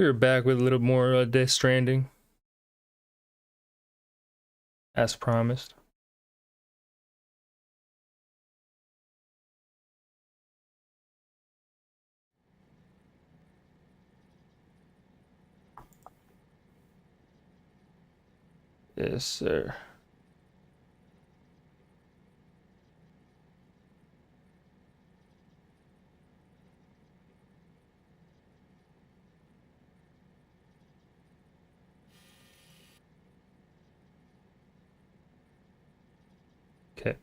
We're back with a little more Death Stranding, as promised. Yes, sir. Okay.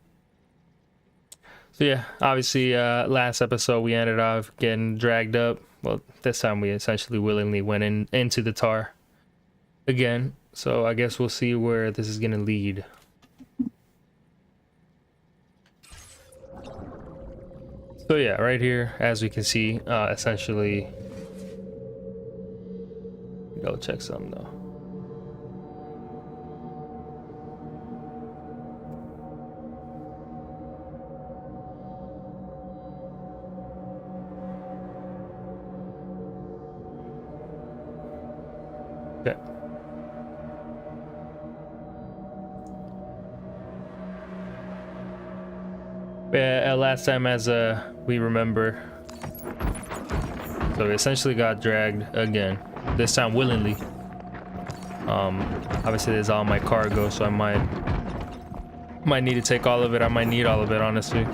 So yeah, obviously, last episode we ended off getting dragged up. Well, this time we essentially willingly went into the tar again. So I guess we'll see where this is gonna lead. So yeah, right here, as we can see, essentially, go check something though. Okay. Yeah, last time, as we remember, so we essentially got dragged again. This time willingly. Obviously there's all my cargo, so I might need to take all of it. I might need all of it, honestly.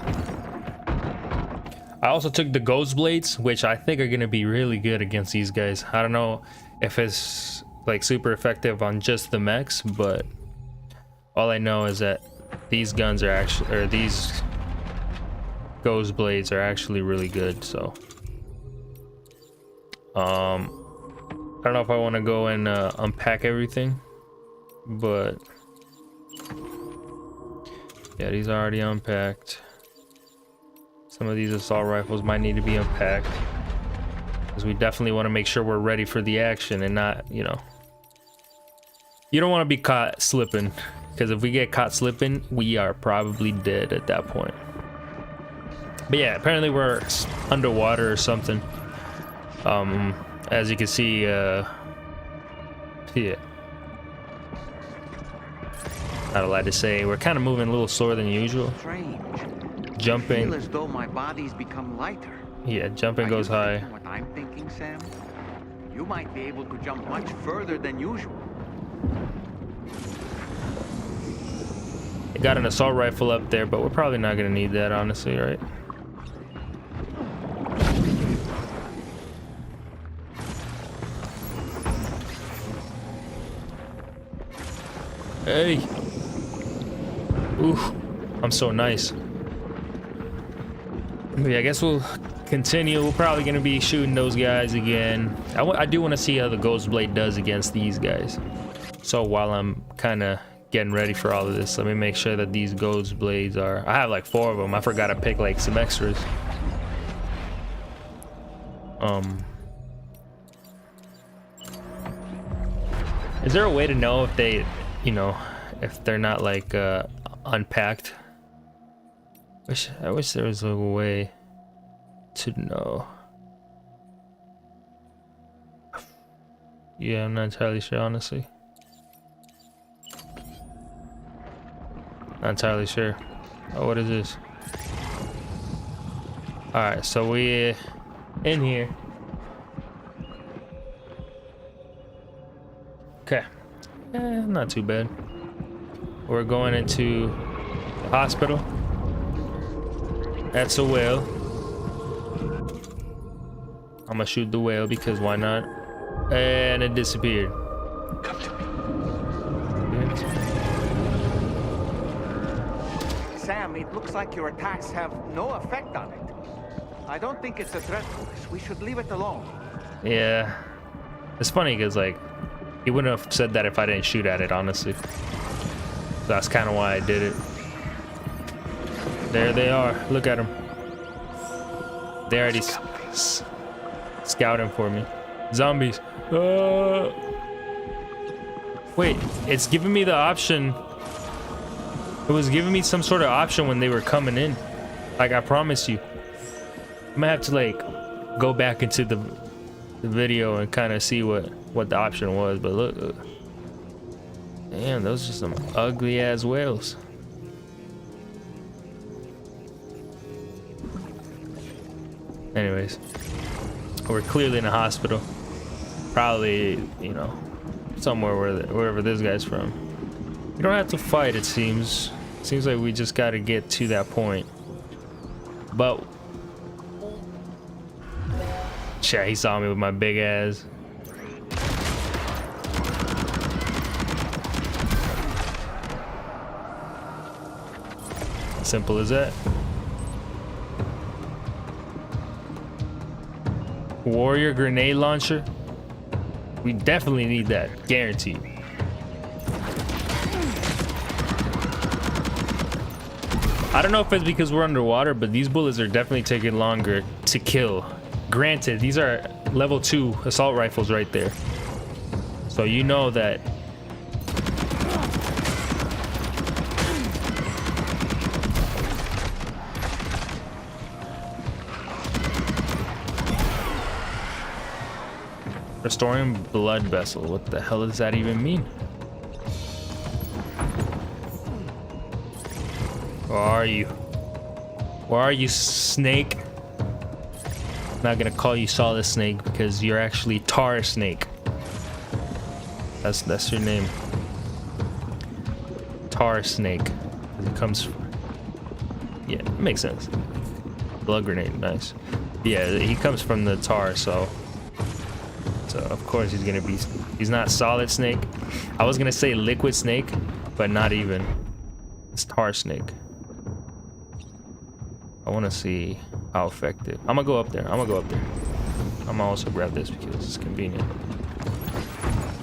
I also took the ghost blades, which I think are gonna be really good against these guys. I don't know if it's like super effective on just the mechs, but all I know is that these guns are actually, or these ghost blades are actually really good. So I don't know if I want to go and unpack everything, but yeah, these are already unpacked. Some of these assault rifles might need to be unpacked, because we definitely want to make sure we're ready for the action and not, you know, you don't want to be caught slipping, because if we get caught slipping, we are probably dead at that point. But yeah, apparently we're underwater or something. As you can see, yeah, not allowed to say, we're kind of moving a little slower than usual. Strange. Jumping. I feel as though my body's become lighter. Yeah, jumping goes Are high. you thinking what I'm thinking, Sam? You might be able to jump much further than usual. I got an assault rifle up there, but we're probably not gonna need that, honestly, right? Hey. Ooh, I'm so nice. Yeah, I guess we'll continue. We're probably gonna be shooting those guys again. I do want to see how the ghost blade does against these guys. So while I'm kind of getting ready for all of this, let me make sure that these ghost blades are, I have like 4 of them. I forgot to pick like some extras. Is there a way to know if they, you know, if they're not like unpacked? I wish there was a way to know. Yeah, I'm not entirely sure, honestly. Not entirely sure. Oh, what is this? All right, so we in here. Okay, not too bad. We're going into the hospital. That's a whale. I'm gonna shoot the whale because why not? And it disappeared. Come to me. Sam, it looks like your attacks have no effect on it. I don't think it's a threat to us. We should leave it alone. Yeah. It's funny because, like, he wouldn't have said that if I didn't shoot at it, honestly. That's kind of why I did it. There they are. Look at them. They already scouting for me. Zombies. Wait, it's giving me the option. It was giving me some sort of option when they were coming in. Like, I promise you. I'm gonna have to, like, go back into the the video and kind of see what the option was. But look, damn, those are some ugly ass whales. Anyways, we're clearly in a hospital, probably, you know, somewhere wherever this guy's from. We don't have to fight, it seems. Seems like we just got to get to that point. But yeah, he saw me with my big ass. Simple as that. Warrior grenade launcher. We definitely need that, guaranteed. I don't know if it's because we're underwater, but these bullets are definitely taking longer to kill. Granted, these are level 2 assault rifles right there. So you know that restoring blood vessel. What the hell does that even mean? Where are you? Where are you, snake? I'm not gonna call you Solid Snake because you're actually Tar Snake. That's your name. Tar Snake. It comes. Yeah, it makes sense. Blood grenade, nice. Yeah, he comes from the tar, so of course he's gonna be. He's not Solid Snake. I was gonna say Liquid Snake, but not even. It's Tar Snake. I want to see how effective. I'm gonna go up there. I'm gonna also grab this because it's convenient.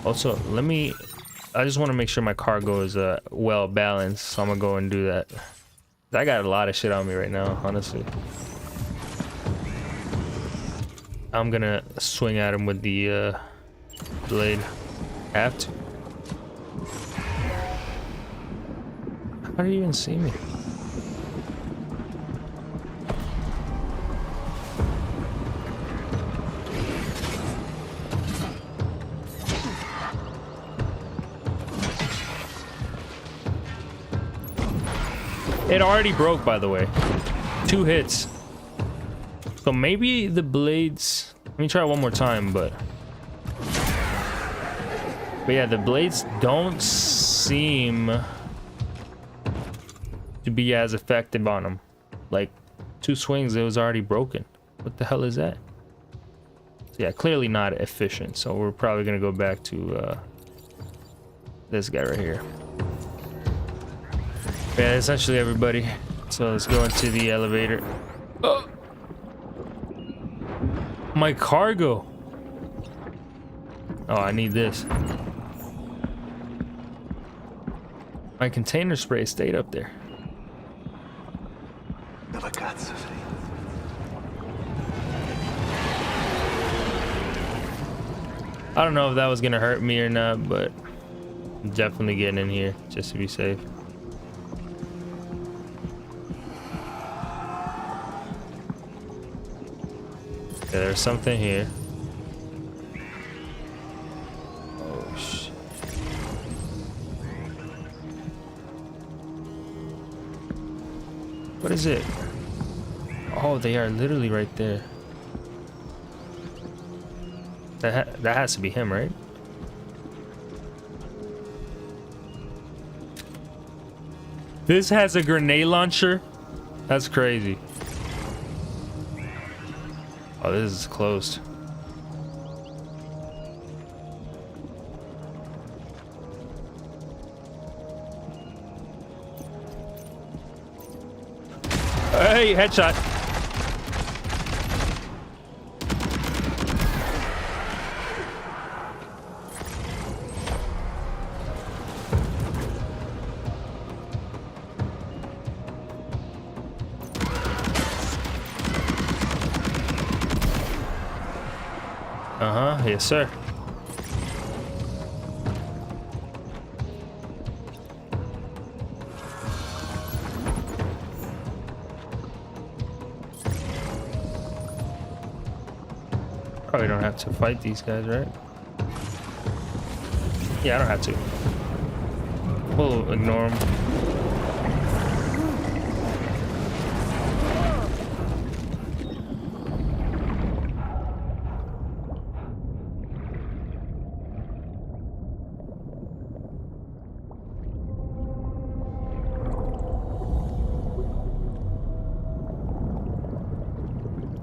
Also, I just want to make sure my cargo is well balanced, so I'm gonna go and do that. I got a lot of shit on me right now, honestly. I'm gonna swing at him with the blade. Have to. How do you even see me? It already broke, by the way. 2 hits. So maybe the blades. Let me try it one more time, but yeah, the blades don't seem to be as effective on them. Like 2 swings, it was already broken. What the hell is that? So yeah, clearly not efficient. So we're probably gonna go back to this guy right here. Yeah, essentially everybody. So let's go into the elevator. Oh. My cargo. Oh, I need this. My container spray stayed up there. I don't know if that was gonna hurt me or not, but I'm definitely getting in here just to be safe. Okay, there's something here. Oh shit. What is it? Oh, they are literally right there. That has to be him, right? This has a grenade launcher? That's crazy. Oh, this is closed. Hey, headshot. Yes, sir. Probably don't have to fight these guys, right? Yeah, I don't have to. We'll ignore them.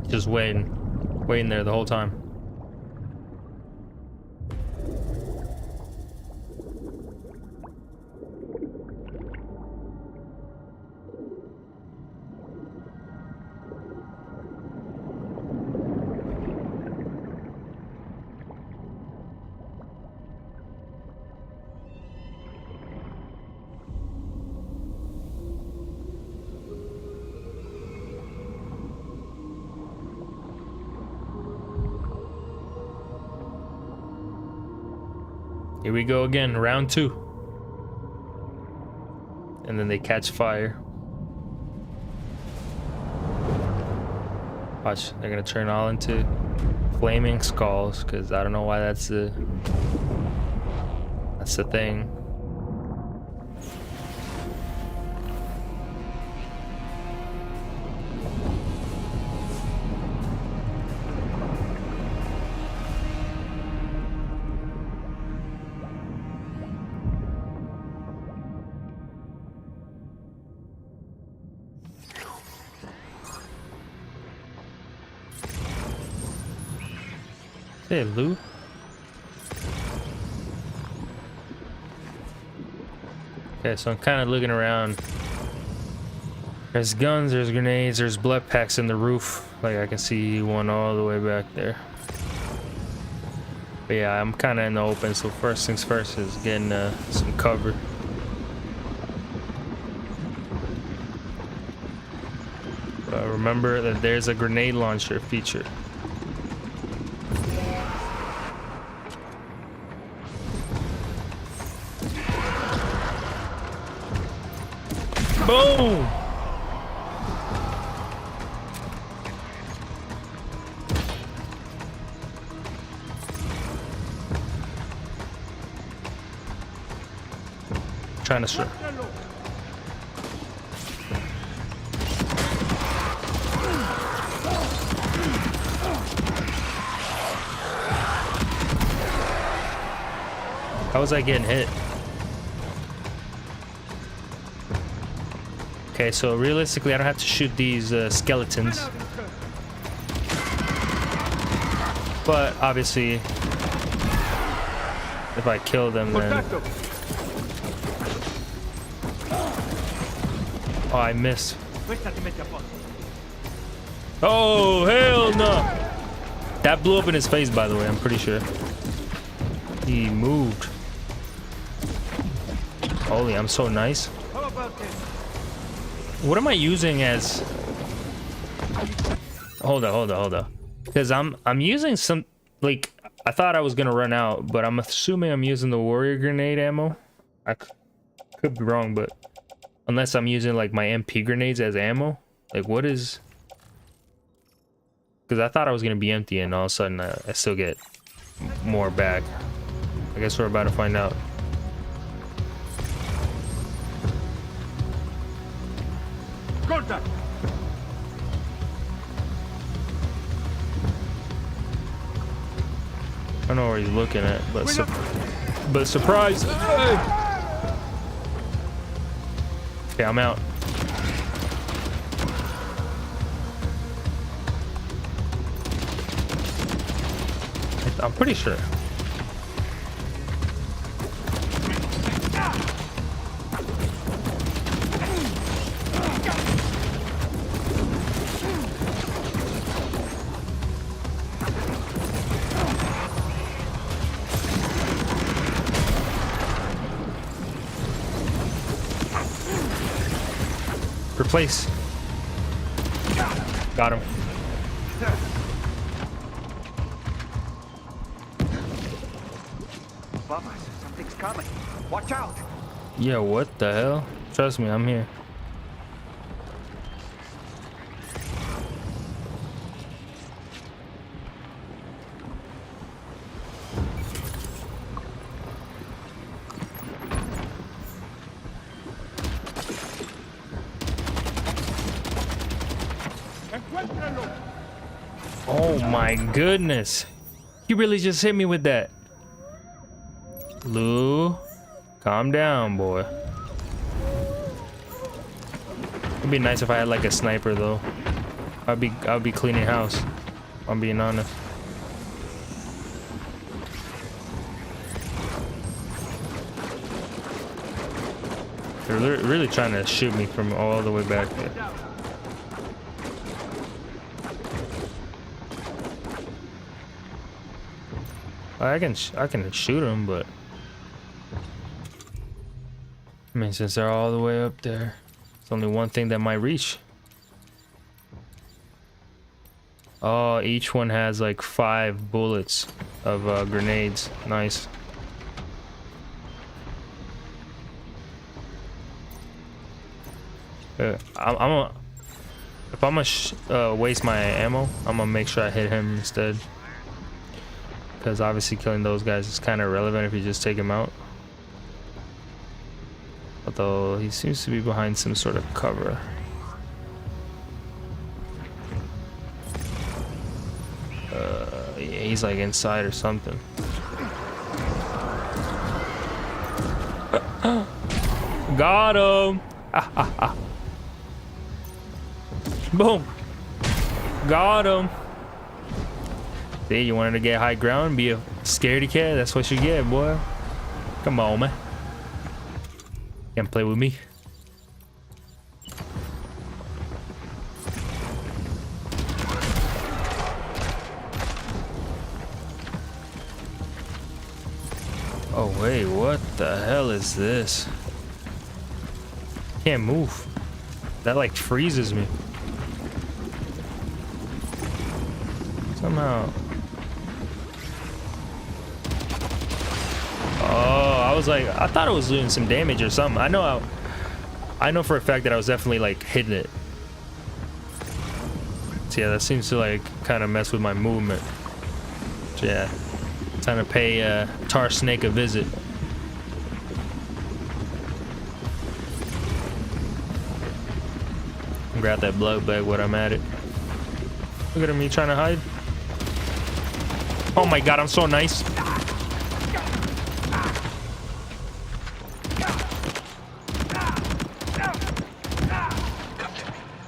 Just waiting there the whole time. Here we go again, round 2. And then they catch fire. Watch, they're gonna turn all into flaming skulls, because I don't know why that's the thing. Hey, Lou. Okay, so I'm kind of looking around. There's guns, there's grenades, there's blood packs in the roof. Like I can see one all the way back there. But yeah, I'm kind of in the open, so first things first is getting some cover. But remember that there's a grenade launcher feature. Boom! Trying to strip. How was I getting hit? Okay, so realistically, I don't have to shoot these skeletons. But obviously, if I kill them, then... Oh, I missed. Oh, hell no! That blew up in his face, by the way, I'm pretty sure. He moved. Holy, I'm so nice. What am I using as... Hold up. Because I'm using some... Like, I thought I was going to run out, but I'm assuming I'm using the warrior grenade ammo. I could be wrong, but... Unless I'm using, like, my MP grenades as ammo. Like, what is... Because I thought I was going to be empty, and all of a sudden I still get more back. I guess we're about to find out. Contact. I don't know where he's looking at, but surprise! Okay, I'm out. I'm pretty sure. Replace. Got him. Bubba, something's coming. Watch out. Yeah, what the hell? Trust me, I'm here. Oh my goodness. He really just hit me with that. Lou, calm down, boy. It'd be nice if I had like a sniper though. I'd be cleaning house, if I'm being honest. They're really trying to shoot me from all the way back there. I can shoot them, but I mean, since they're all the way up there, it's only one thing that might reach. Oh, each one has like 5 bullets of grenades. Nice. If I'm gonna waste my ammo, I'm gonna make sure I hit him instead. Because obviously killing those guys is kind of irrelevant if you just take him out. Although he seems to be behind some sort of cover. Yeah, he's like inside or something. Got him! Boom! Got him! See, you wanted to get high ground, be a scaredy cat? That's what you get, boy. Come on, man. Can't play with me. Oh, wait, what the hell is this? Can't move. That like freezes me. Somehow. Oh, I was like, I thought it was doing some damage or something. I know for a fact that I was definitely like hitting it. So yeah, that seems to like kind of mess with my movement. So yeah, time to pay Tar Snake a visit. Grab that blood bag when I'm at it. Look at me trying to hide. Oh my god, I'm so nice.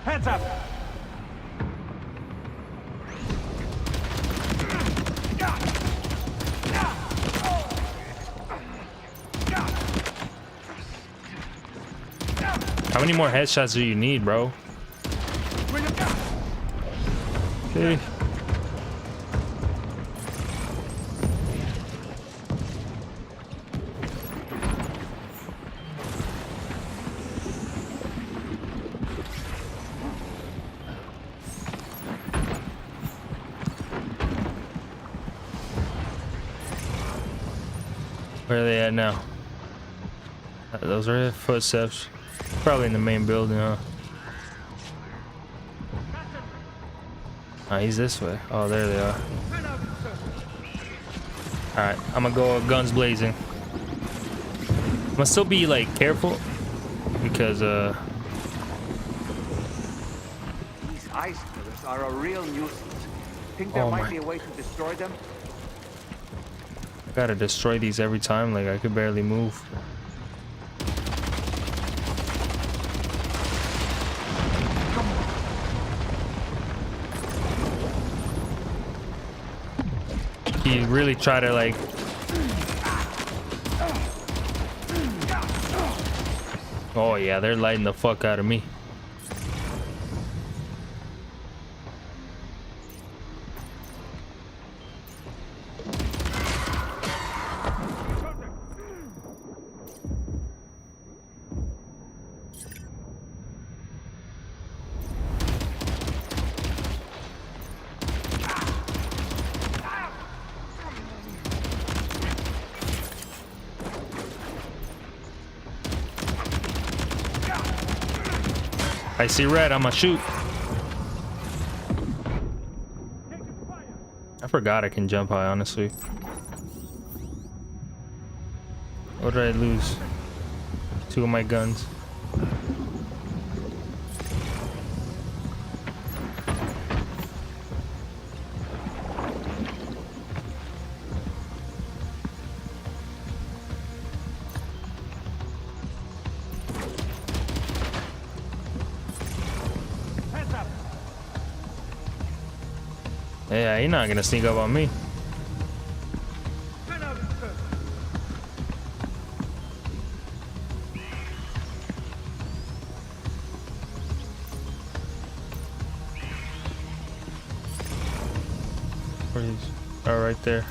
Hands up. How many more headshots do you need, bro? Okay. Where are they at now? Those are their footsteps. Probably in the main building, huh? He's this way. Oh, there they are. Alright, I'm gonna go guns blazing. I'm gonna still be like careful because These ice pillars are a real nuisance. Think there might be a way to destroy them? I gotta destroy these every time, like I could barely move. He really try to like oh yeah, they're lighting the fuck out of me. I see red, I'ma shoot. I forgot I can jump high, honestly. What did I lose? 2 of my guns. Yeah, you're not gonna sneak up on me. Where is? Oh, right there.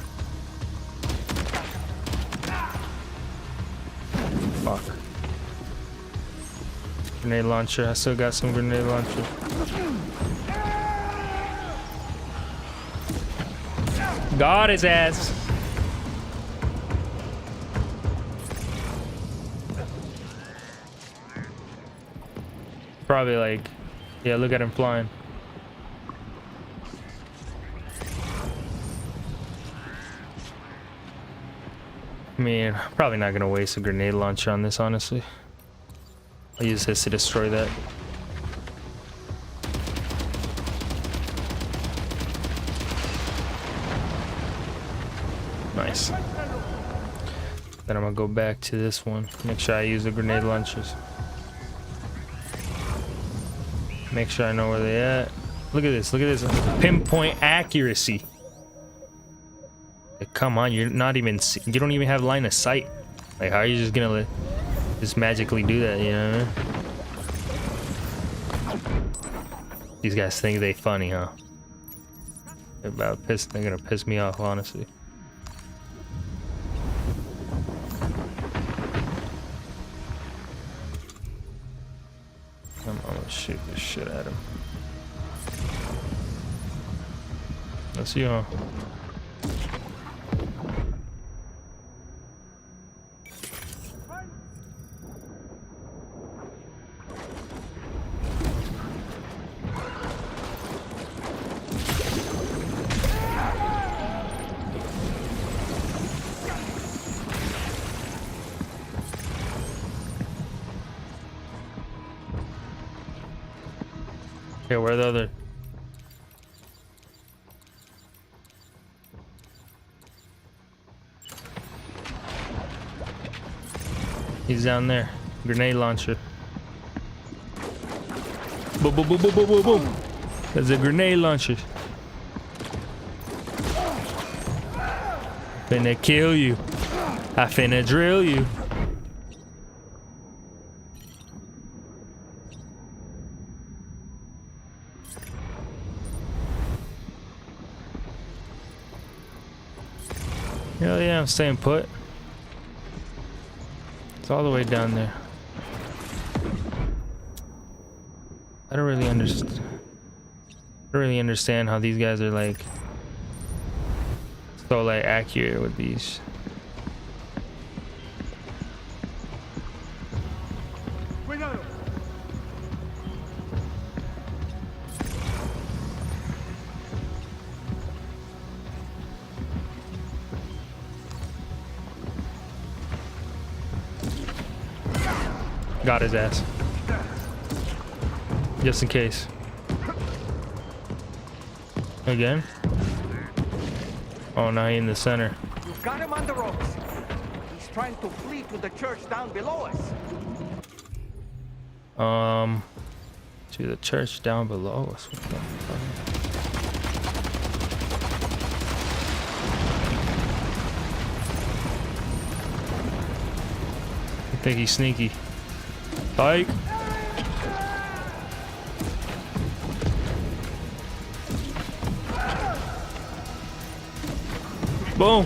Fuck. Grenade launcher. I still got some grenade launcher. Got his ass. Probably like, yeah, look at him flying. I mean, probably not gonna waste a grenade launcher on this, honestly. I'll use this to destroy that. Nice. Then I'm gonna go back to this one. Make sure I use the grenade launchers. Make sure I know where they at. Look at this. Look at this. Pinpoint accuracy. Like, come on, you're not even. You don't even have line of sight. Like, how are you just gonna just magically do that? You know what I mean? These guys think they funny, huh? They're gonna piss me off, honestly. I'm gonna shoot this shit at him. Let's see, huh? Okay, where are the other? He's down there. Grenade launcher. Boom, boom, boom, boom, boom, boom, boom. There's a grenade launcher. Finna kill you. I finna drill you. Hell yeah, I'm staying put. It's all the way down there. I don't really understand. I don't really understand how these guys are like so like accurate with these. Got his ass. Just in case. Again? Oh, now he's in the center. You've got him on the ropes. He's trying to flee to the church down below us. To the church down below us. What the fuck? I think he's sneaky. Bike. Boom.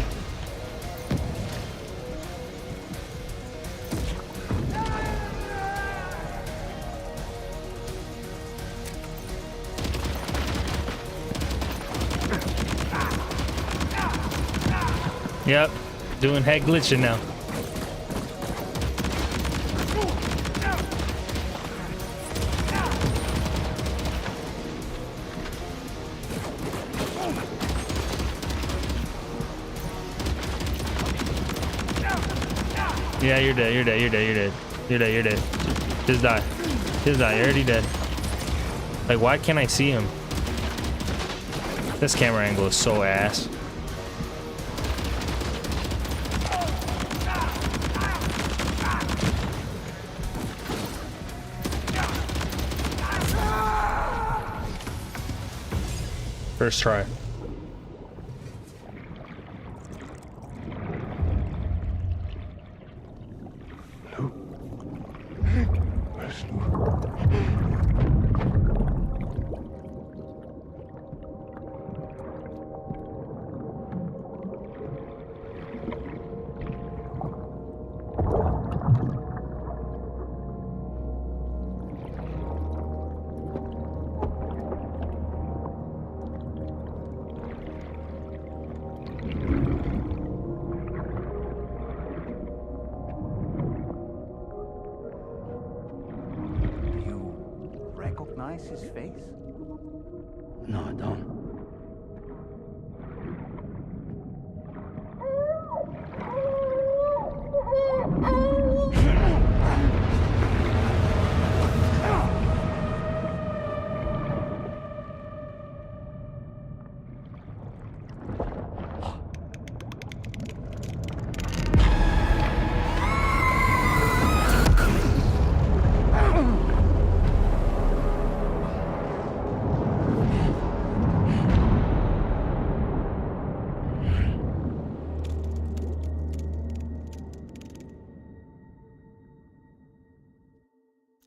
Yep, doing head glitching now. Yeah, you're dead, you're dead, you're dead, you're dead. You're dead, you're dead. Just die. Just die, you're already dead. Like, why can't I see him? This camera angle is so ass. First try. recognize his face? No, I don't.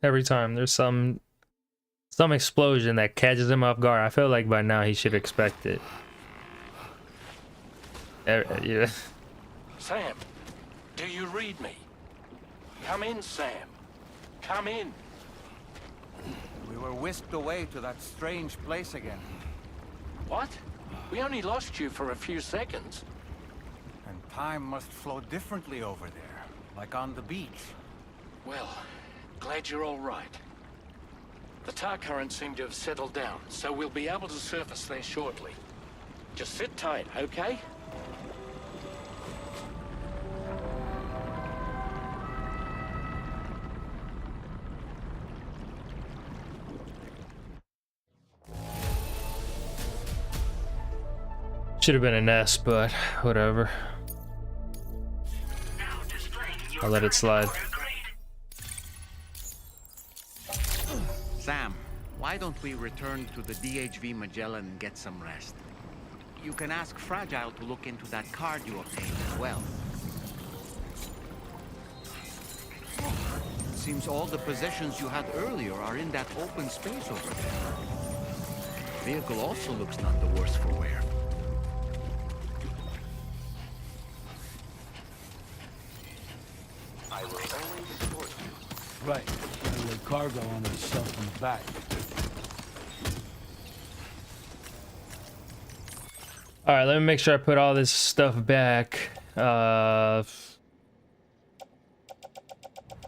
Every time there's some explosion that catches him off guard, I feel like by now he should expect it. Yeah. Sam, do you read me? Come in, Sam. Come in. We were whisked away to that strange place again. What? We only lost you for a few seconds. And time must flow differently over there, like on the beach. Well, glad you're all right. The tar currents seem to have settled down, so we'll be able to surface there shortly. Just sit tight, okay? Should have been an S, but whatever. I'll let it slide. Sam, why don't we return to the DHV Magellan and get some rest? You can ask Fragile to look into that card you obtained as well. It seems all the possessions you had earlier are in that open space over there. The vehicle also looks none the worse for wear. I will always support you. Right. And the cargo on the shelf in the back. All right, let me make sure I put all this stuff back. Let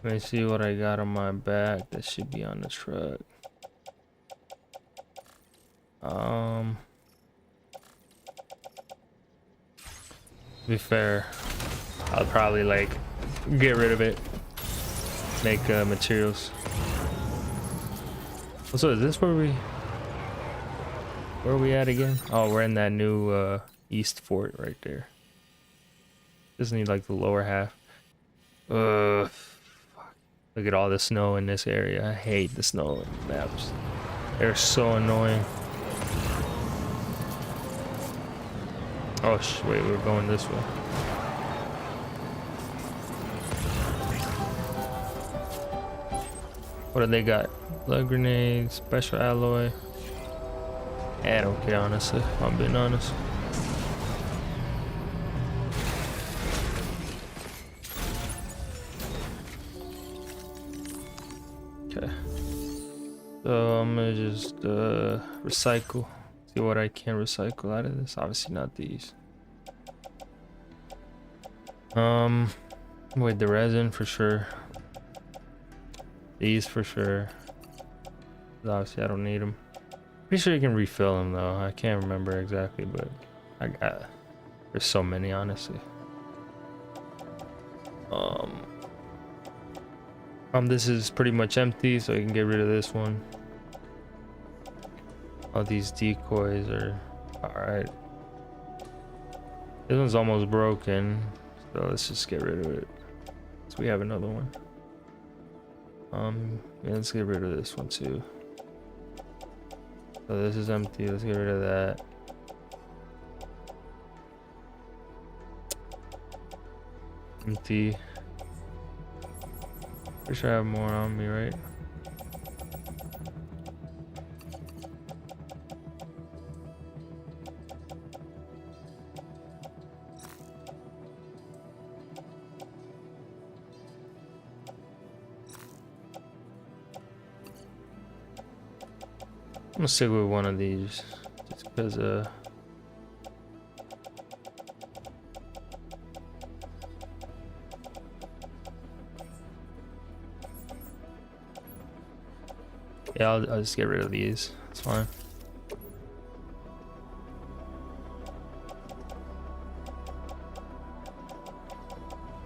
me see what I got on my back. That should be on the truck. To be fair, I'll probably like get rid of it, make materials. So is this where we at again? Oh, we're in that new east fort right there. Just need like the lower half. Fuck. Look at all the snow in this area. I hate the snow maps. They're so annoying. Oh wait, we're going this way. What do they got? Blood grenades, special alloy. I don't care, honestly. If I'm being honest. Okay. So I'm gonna just recycle. See what I can recycle out of this. Obviously not these. Wait, the resin for sure. These for sure. Obviously I don't need them. Pretty sure you can refill them though. I can't remember exactly, but I got. There's so many, honestly. This is pretty much empty, so you can get rid of this one. All these decoys are alright. This one's almost broken, so let's just get rid of it. So we have another one. Yeah, let's get rid of this one too. So this is empty. Let's get rid of that. Empty. Pretty sure I have more on me, right? I'm gonna stick with one of these just because Yeah, I'll just get rid of these. It's fine.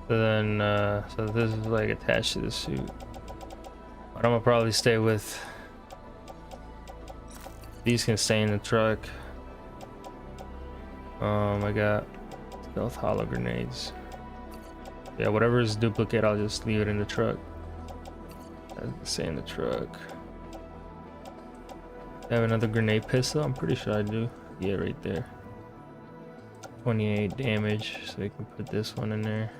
So then, so this is like attached to the suit. But I'm gonna probably stay with. These can stay in the truck. I got stealth hollow grenades. Yeah, whatever is duplicate, I'll just leave it in the truck. Stay in the truck. I have another grenade pistol. I'm pretty sure I do. Yeah, right there. 28 damage, so we can put this one in there.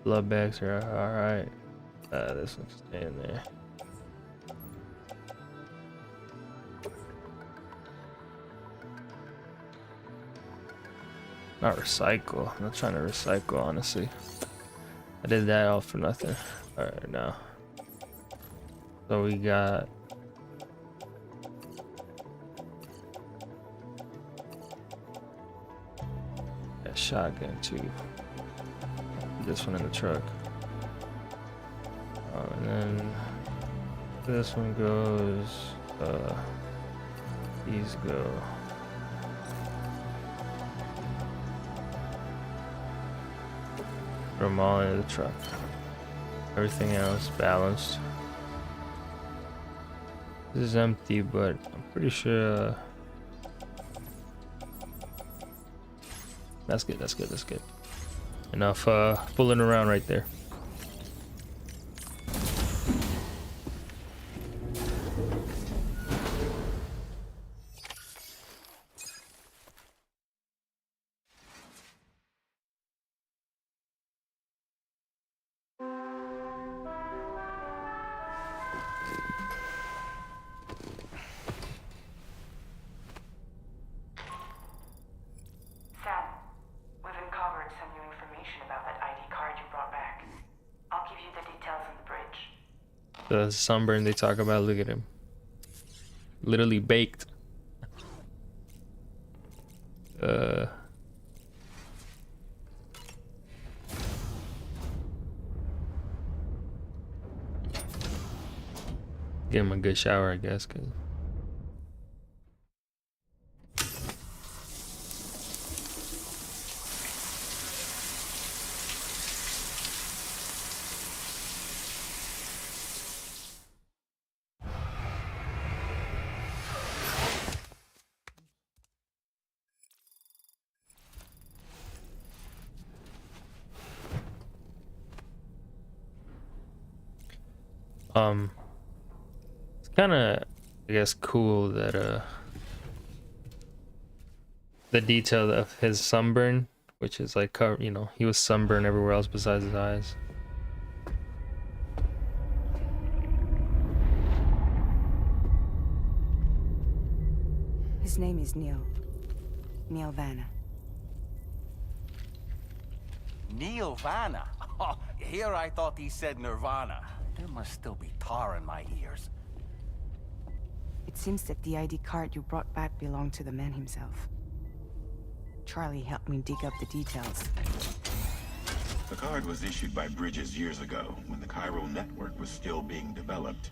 Blood bags are alright. This one's staying there. Not recycle. I'm not trying to recycle, honestly. I did that all for nothing. Alright, now. So we got a shotgun too. This one in the truck. And then this one goes, these go. Put them all into the truck. Everything else balanced. This is empty, but I'm pretty sure that's good, that's good, that's good. Enough fooling around right there. The sunburn they talk about, look at him. Literally baked. Give him a good shower, I guess, 'cause it's kind of, I guess, cool that the detail of his sunburn, which is like cover, you know, he was sunburned everywhere else besides his eyes. His name is Neil Vanna. Neil Vanna? Oh, here I thought he said Nirvana. There must still be tar in my ears. It seems that the ID card you brought back belonged to the man himself. Charlie helped me dig up the details. The card was issued by Bridges years ago, when the chiral network was still being developed.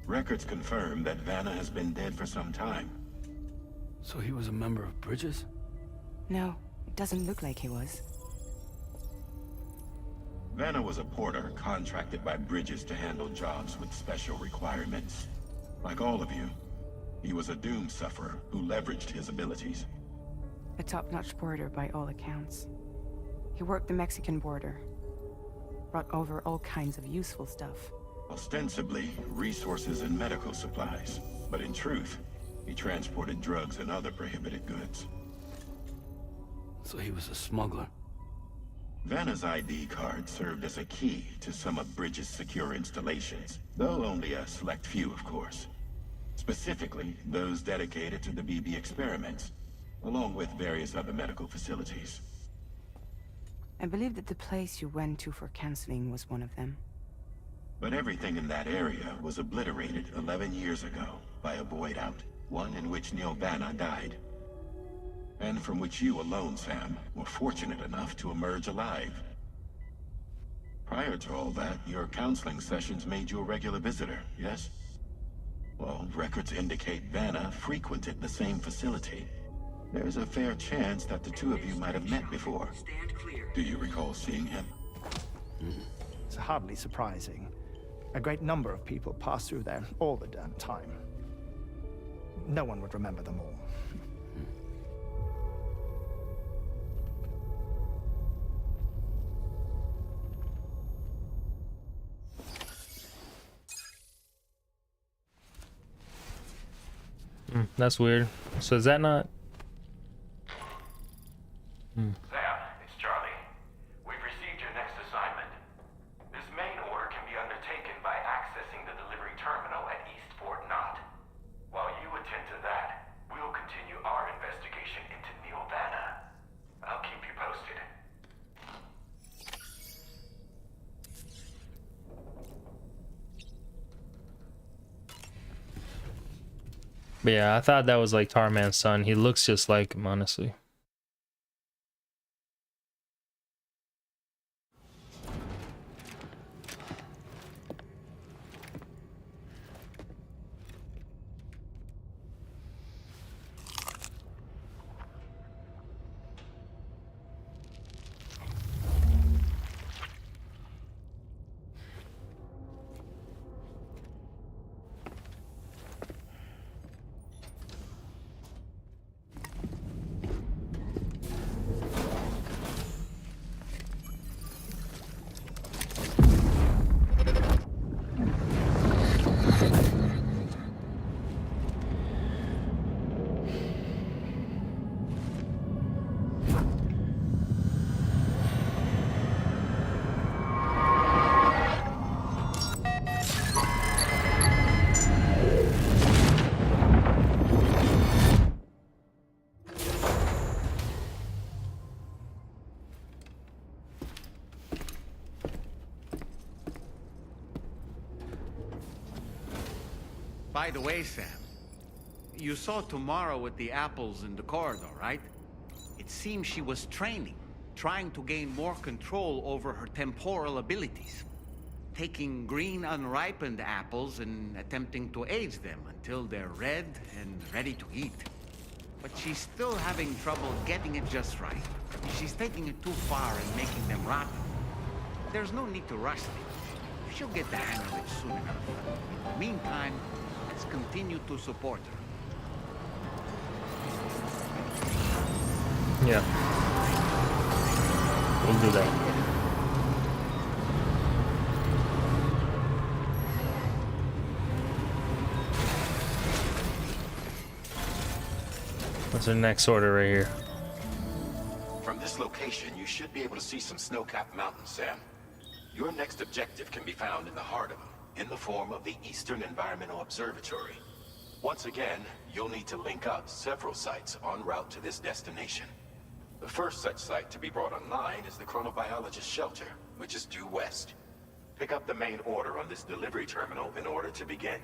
Records confirm that Vanna has been dead for some time. So he was a member of Bridges? No, it doesn't look like he was. Vanna was a porter contracted by Bridges to handle jobs with special requirements. Like all of you, he was a doom sufferer who leveraged his abilities. A top-notch porter by all accounts. He worked the Mexican border. Brought over all kinds of useful stuff. Ostensibly, resources and medical supplies. But in truth, he transported drugs and other prohibited goods. So he was a smuggler. Vanna's ID card served as a key to some of Bridges' secure installations, though only a select few, of course. Specifically, those dedicated to the BB experiments, along with various other medical facilities. I believe that the place you went to for counseling was one of them. But everything in that area was obliterated 11 years ago by a void out, one in which Neil Vanna died. And from which you alone, Sam, were fortunate enough to emerge alive. Prior to all that, your counseling sessions made you a regular visitor, yes? Well, records indicate Vanna frequented the same facility. There's a fair chance that the two of you might have met before. Do you recall seeing him? It's hardly surprising. A great number of people pass through there all the damn time. No one would remember them all. That's weird. So is that not? Sam, it's Charlie. We've received your next assignment. This main order can be undertaken by accessing the delivery terminal at East Fort Knott. While you attend to that, we'll continue our investigation into Neil Vanna. I'll keep you posted. But yeah, I thought that was like Tarman's son. He looks just like him, honestly. By the way, Sam, you saw Tomorrow with the apples in the corridor, right? It seems she was training, trying to gain more control over her temporal abilities. Taking green unripened apples and attempting to age them until they're red and ready to eat. But she's still having trouble getting it just right. She's taking it too far and making them rotten. There's no need to rush things. She'll get the hang of it soon enough. In the meantime, let's continue to support her. Yeah. We'll do that. What's our next order right here? From this location, you should be able to see some snow-capped mountains, Sam. Your next objective can be found in the heart of them, in the form of the Eastern Environmental Observatory. Once again, you'll need to link up several sites en route to this destination. The first such site to be brought online is the Chronobiologist Shelter, which is due west. Pick up the main order on this delivery terminal in order to begin.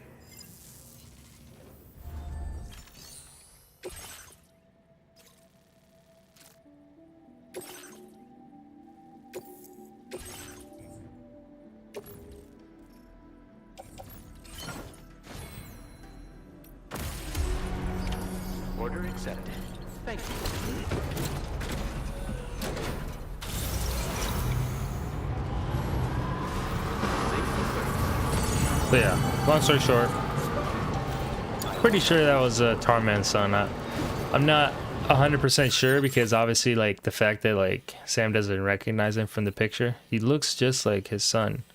Order accepted. Thank you. So yeah, long story short, pretty sure that was Tarman's son. I'm not 100% sure because obviously like the fact that like Sam doesn't recognize him from the picture, he looks just like his son.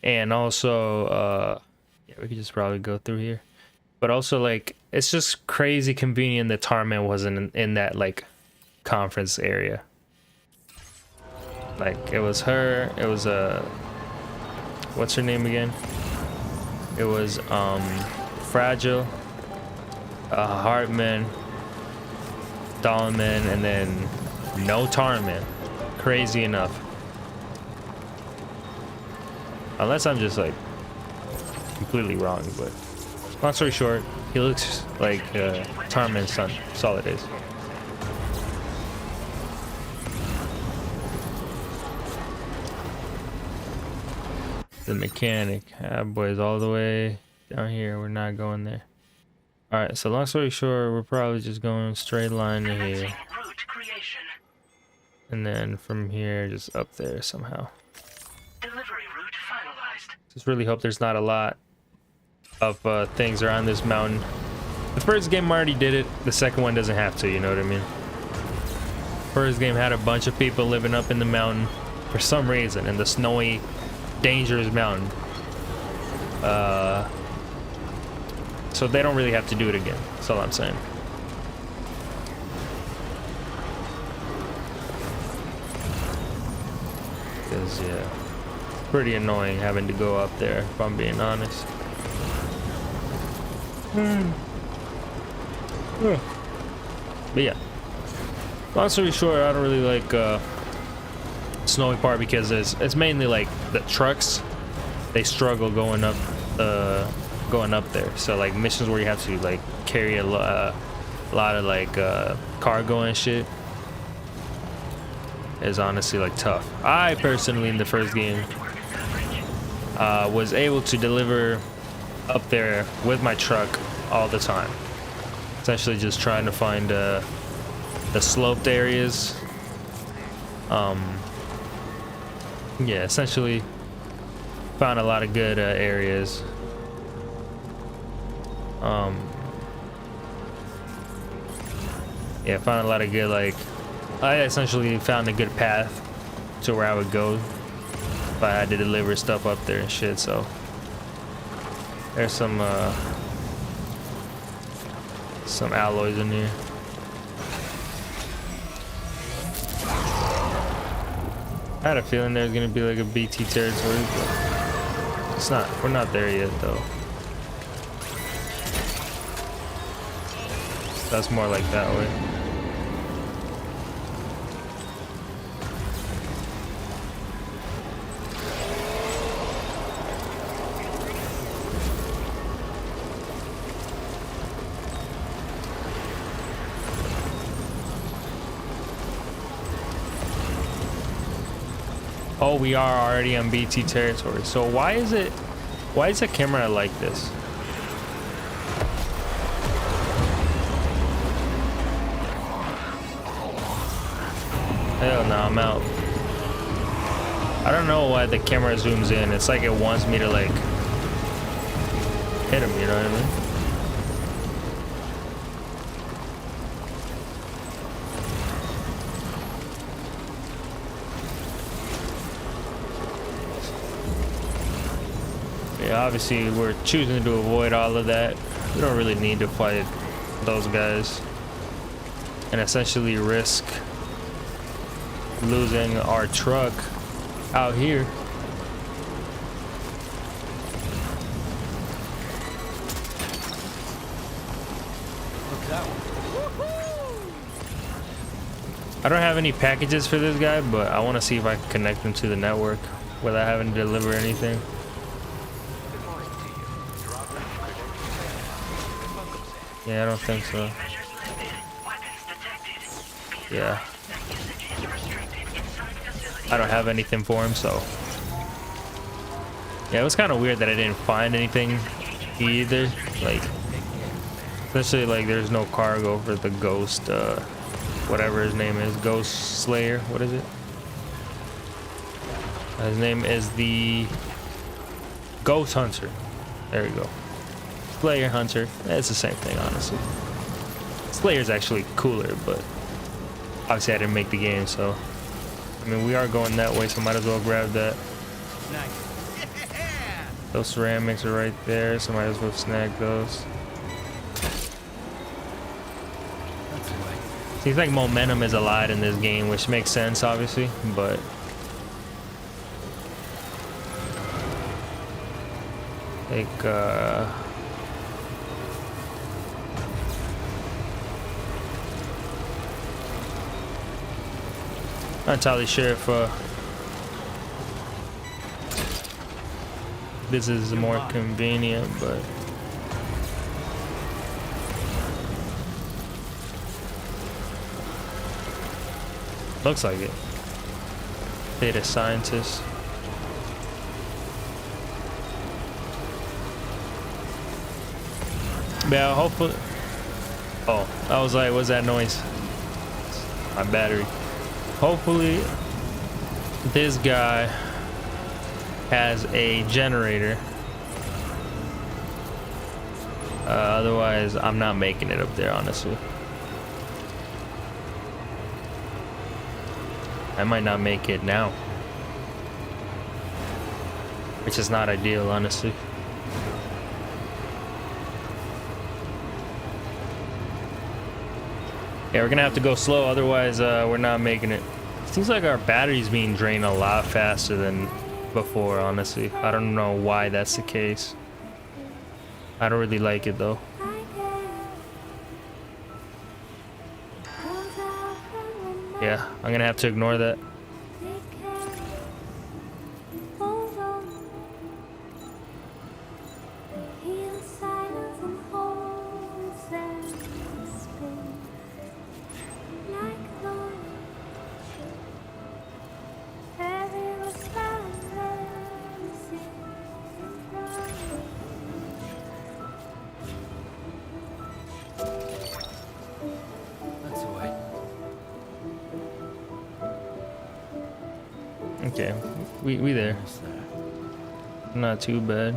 And also, yeah, we could just probably go through here. But also like, it's just crazy convenient that Tarman wasn't in that like conference area. Like it was her, it was what's her name again? It was Fragile, Hartman, Dahlman, and then no Tarman. Crazy enough. Unless I'm just like completely wrong, but long story short, he looks like Tarman's son. That's all it is. The mechanic. Ah, boys, all the way down here. We're not going there. All right. So long story short, we're probably just going straight line to here, and then from here just up there somehow. Delivery route finalized. Just really hope there's not a lot of things around this mountain. The first game already did it. The second one doesn't have to. You know what I mean? First game had a bunch of people living up in the mountain for some reason, in the snowy, dangerous mountain. So they don't really have to do it again. That's all I'm saying. Because yeah, pretty annoying having to go up there, if I'm being honest. But yeah, long story short, I don't really like snowy part because it's mainly like the trucks. They struggle going up there. So like missions where you have to like carry a lot of like cargo and shit is honestly like tough. I personally in the first game was able to deliver up there with my truck all the time, essentially just trying to find the sloped areas. Yeah, essentially found a lot of good areas. Yeah, found a lot of good, like, I essentially found a good path to where I would go if I had to deliver stuff up there and shit. So there's some alloys in here. I had a feeling there's gonna be like a BT territory, but it's not. We're not there yet though. That's more like that way. Oh, we are already on BT territory. So why is the camera like this? Hell no, I'm out. I don't know why the camera zooms in. It's like it wants me to like hit him, you know what I mean? Yeah, obviously we're choosing to avoid all of that. We don't really need to fight those guys and essentially risk losing our truck out here. I don't have any packages for this guy, but I want to see if I can connect him to the network without having to deliver anything. Yeah, I don't think so. Yeah. I don't have anything for him, so. Yeah, it was kind of weird that I didn't find anything either. Like, especially like there's no cargo for the ghost, whatever his name is, Ghost Slayer. What is it? His name is the Ghost Hunter. There we go. Slayer Hunter. It's the same thing, honestly. Slayer's actually cooler, but obviously I didn't make the game, so. I mean, we are going that way, so might as well grab that. Nice. Yeah. Those ceramics are right there, so might as well snag those. Seems like momentum is a lot in this game, which makes sense, obviously, but like, not entirely sure if this is more convenient, but looks like it. Data scientist. Yeah, hopefully. Oh, I was like, what's that noise? My battery. Hopefully, this guy has a generator. Otherwise, I'm not making it up there, honestly. I might not make it now. Which is not ideal, honestly. Yeah, we're gonna have to go slow, otherwise we're not making it. Seems like our battery's being drained a lot faster than before, honestly. I don't know why that's the case. I don't really like it though. Yeah, I'm gonna have to ignore that. That's the way. Okay, we there. Almost there. Not too bad.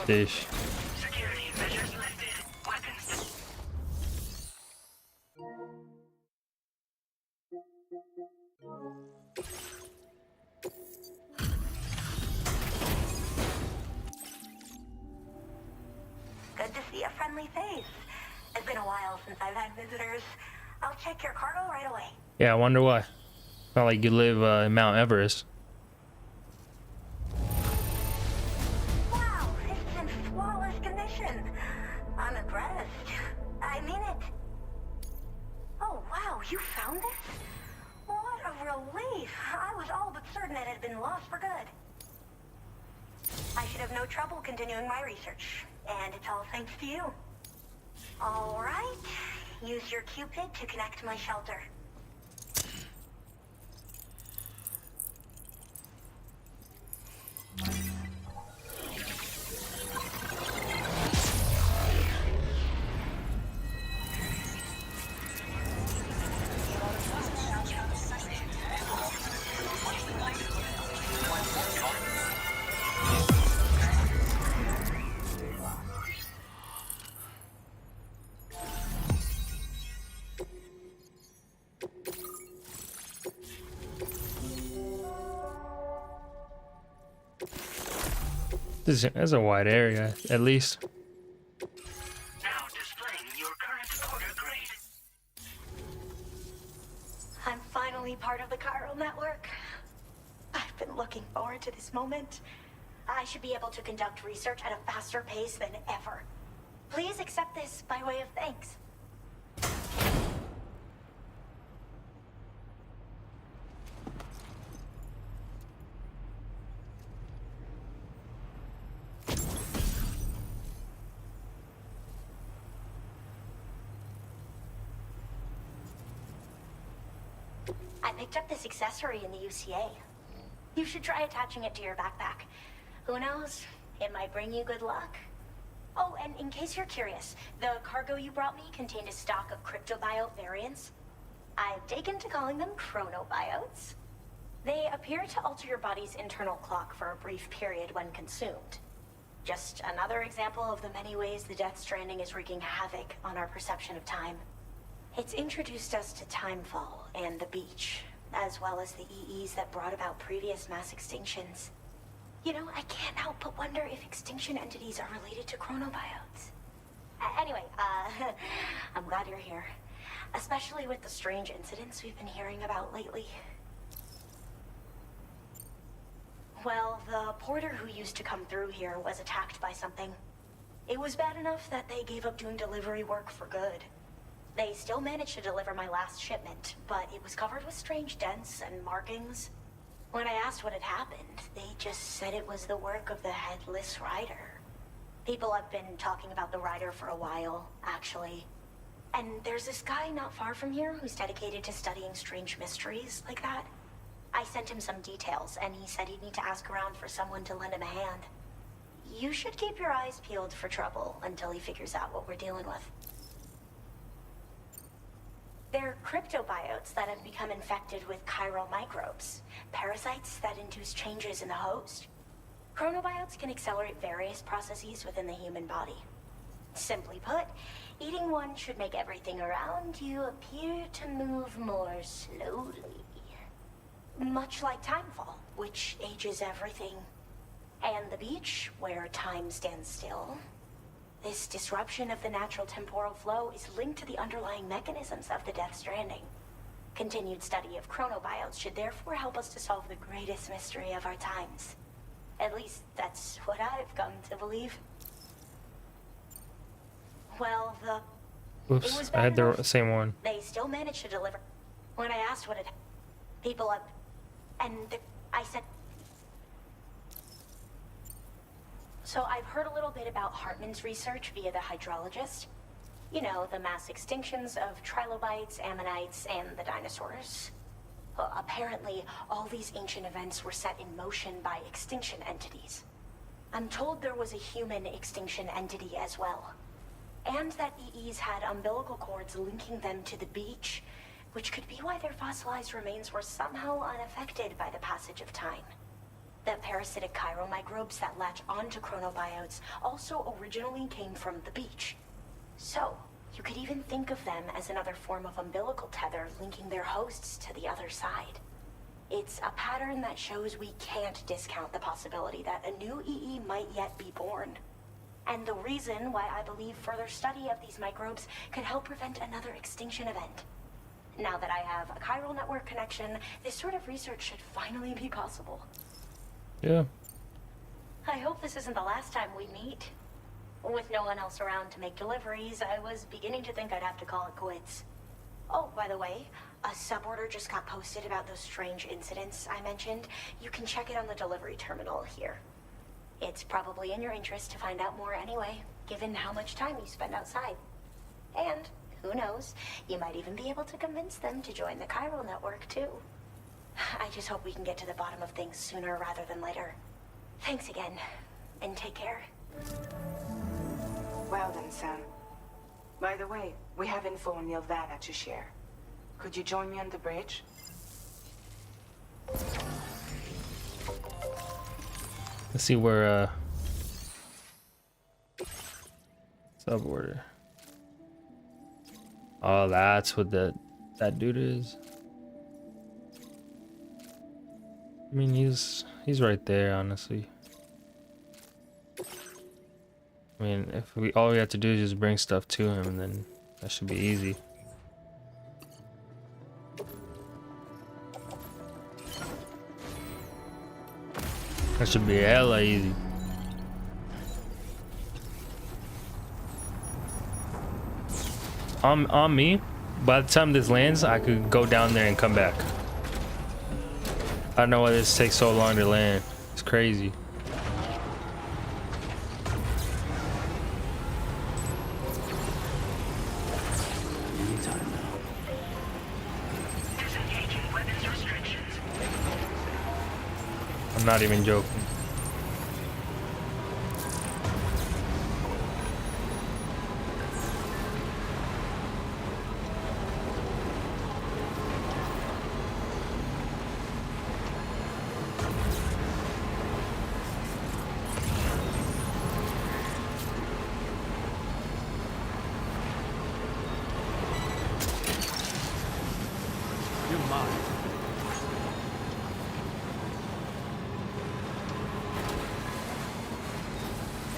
Dish. Security measures lifted. Weapons. Good to see a friendly face. It's been a while since I've had visitors. I'll check your cargo right away. Yeah, I wonder why. Not like you live in Mount Everest. Wow, it's in flawless condition. I'm impressed. I mean it. Oh, wow, you found this? What a relief. I was all but certain it had been lost for good. I should have no trouble continuing my research, and it's all thanks to you. All right, use your Cupid to connect my shelter. That's a wide area, at least. Now displaying your current order grade. I'm finally part of the chiral network. I've been looking forward to this moment. I should be able to conduct research at a faster pace than ever. Please accept this by way of thanks. I picked up this accessory in the UCA. You should try attaching it to your backpack. Who knows? It might bring you good luck. Oh, and in case you're curious, the cargo you brought me contained a stock of cryptobiote variants. I've taken to calling them chronobiotes. They appear to alter your body's internal clock for a brief period when consumed. Just another example of the many ways the Death Stranding is wreaking havoc on our perception of time. It's introduced us to Timefall and the beach, as well as the EEs that brought about previous mass extinctions. You know, I can't help but wonder if extinction entities are related to chronobiotes. Anyway, I'm glad you're here. Especially with the strange incidents we've been hearing about lately. Well, the porter who used to come through here was attacked by something. It was bad enough that they gave up doing delivery work for good. They still managed to deliver my last shipment, but it was covered with strange dents and markings. When I asked what had happened, they just said it was the work of the Headless Rider. People have been talking about the Rider for a while, actually. And there's this guy not far from here who's dedicated to studying strange mysteries like that. I sent him some details, and he said he'd need to ask around for someone to lend him a hand. You should keep your eyes peeled for trouble until he figures out what we're dealing with. They're cryptobiotes that have become infected with chiral microbes, parasites that induce changes in the host. Chronobiotes can accelerate various processes within the human body. Simply put, eating one should make everything around you appear to move more slowly. Much like timefall, which ages everything. And the beach, where time stands still. This disruption of the natural temporal flow is linked to the underlying mechanisms of the Death Stranding. Continued study of chronobiotes should therefore help us to solve the greatest mystery of our times. At least, that's what I've come to believe. Well, Oops, I had the same one. They still managed to deliver. When I asked what had people up, and I said. So I've heard a little bit about Hartman's research via the hydrologist. You know, the mass extinctions of trilobites, ammonites, and the dinosaurs. Well, apparently, all these ancient events were set in motion by extinction entities. I'm told there was a human extinction entity as well. And that EEs had umbilical cords linking them to the beach, which could be why their fossilized remains were somehow unaffected by the passage of time. The parasitic chiral microbes that latch onto chronobiotes also originally came from the beach. So, you could even think of them as another form of umbilical tether linking their hosts to the other side. It's a pattern that shows we can't discount the possibility that a new EE might yet be born. And the reason why I believe further study of these microbes could help prevent another extinction event. Now that I have a chiral network connection, this sort of research should finally be possible. Yeah. I hope this isn't the last time we meet. With no one else around to make deliveries, I was beginning to think I'd have to call it quits. Oh, by the way, a suborder just got posted about those strange incidents I mentioned. You can check it on the delivery terminal here. It's probably in your interest to find out more anyway, given how much time you spend outside. And, who knows, you might even be able to convince them to join the chiral network too. I just hope we can get to the bottom of things sooner rather than later. Thanks again, and take care. Well then, Sam. By the way, we have info on Nilvana to share. Could you join me on the bridge? Let's see where suborder. Oh, that's what that dude is. I mean, he's right there, honestly. I mean, if all we have to do is just bring stuff to him, and then that should be easy. That should be hella easy. On me, by the time this lands, I could go down there and come back. I don't know why this takes so long to land. It's crazy. Anytime now. I'm not even joking. You're mine.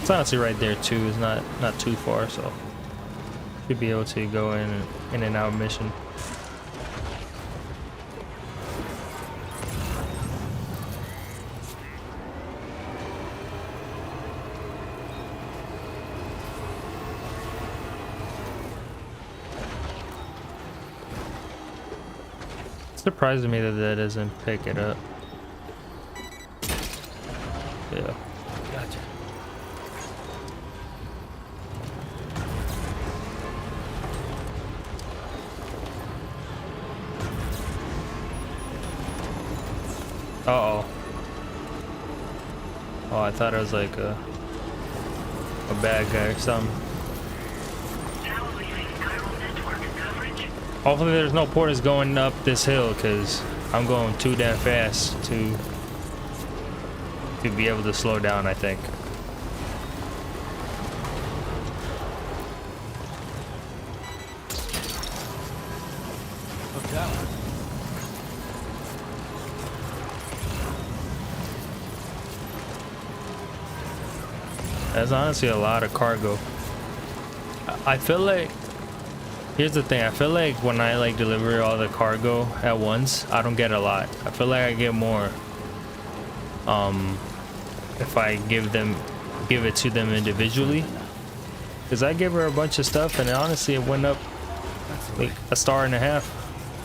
It's honestly right there too. It's not too far, so should be able to go in and out mission. It's surprising me that doesn't pick it up. Yeah. Gotcha. Uh-oh. Oh, I thought it was like a bad guy or something. Hopefully there's no porters going up this hill, because I'm going too damn fast to be able to slow down, I think. Look down. That's honestly a lot of cargo. I feel like, here's the thing, I feel like when I like deliver all the cargo at once, I don't get a lot. I feel like I get more if I give it to them individually, because I gave her a bunch of stuff and honestly it went up like a star and a half.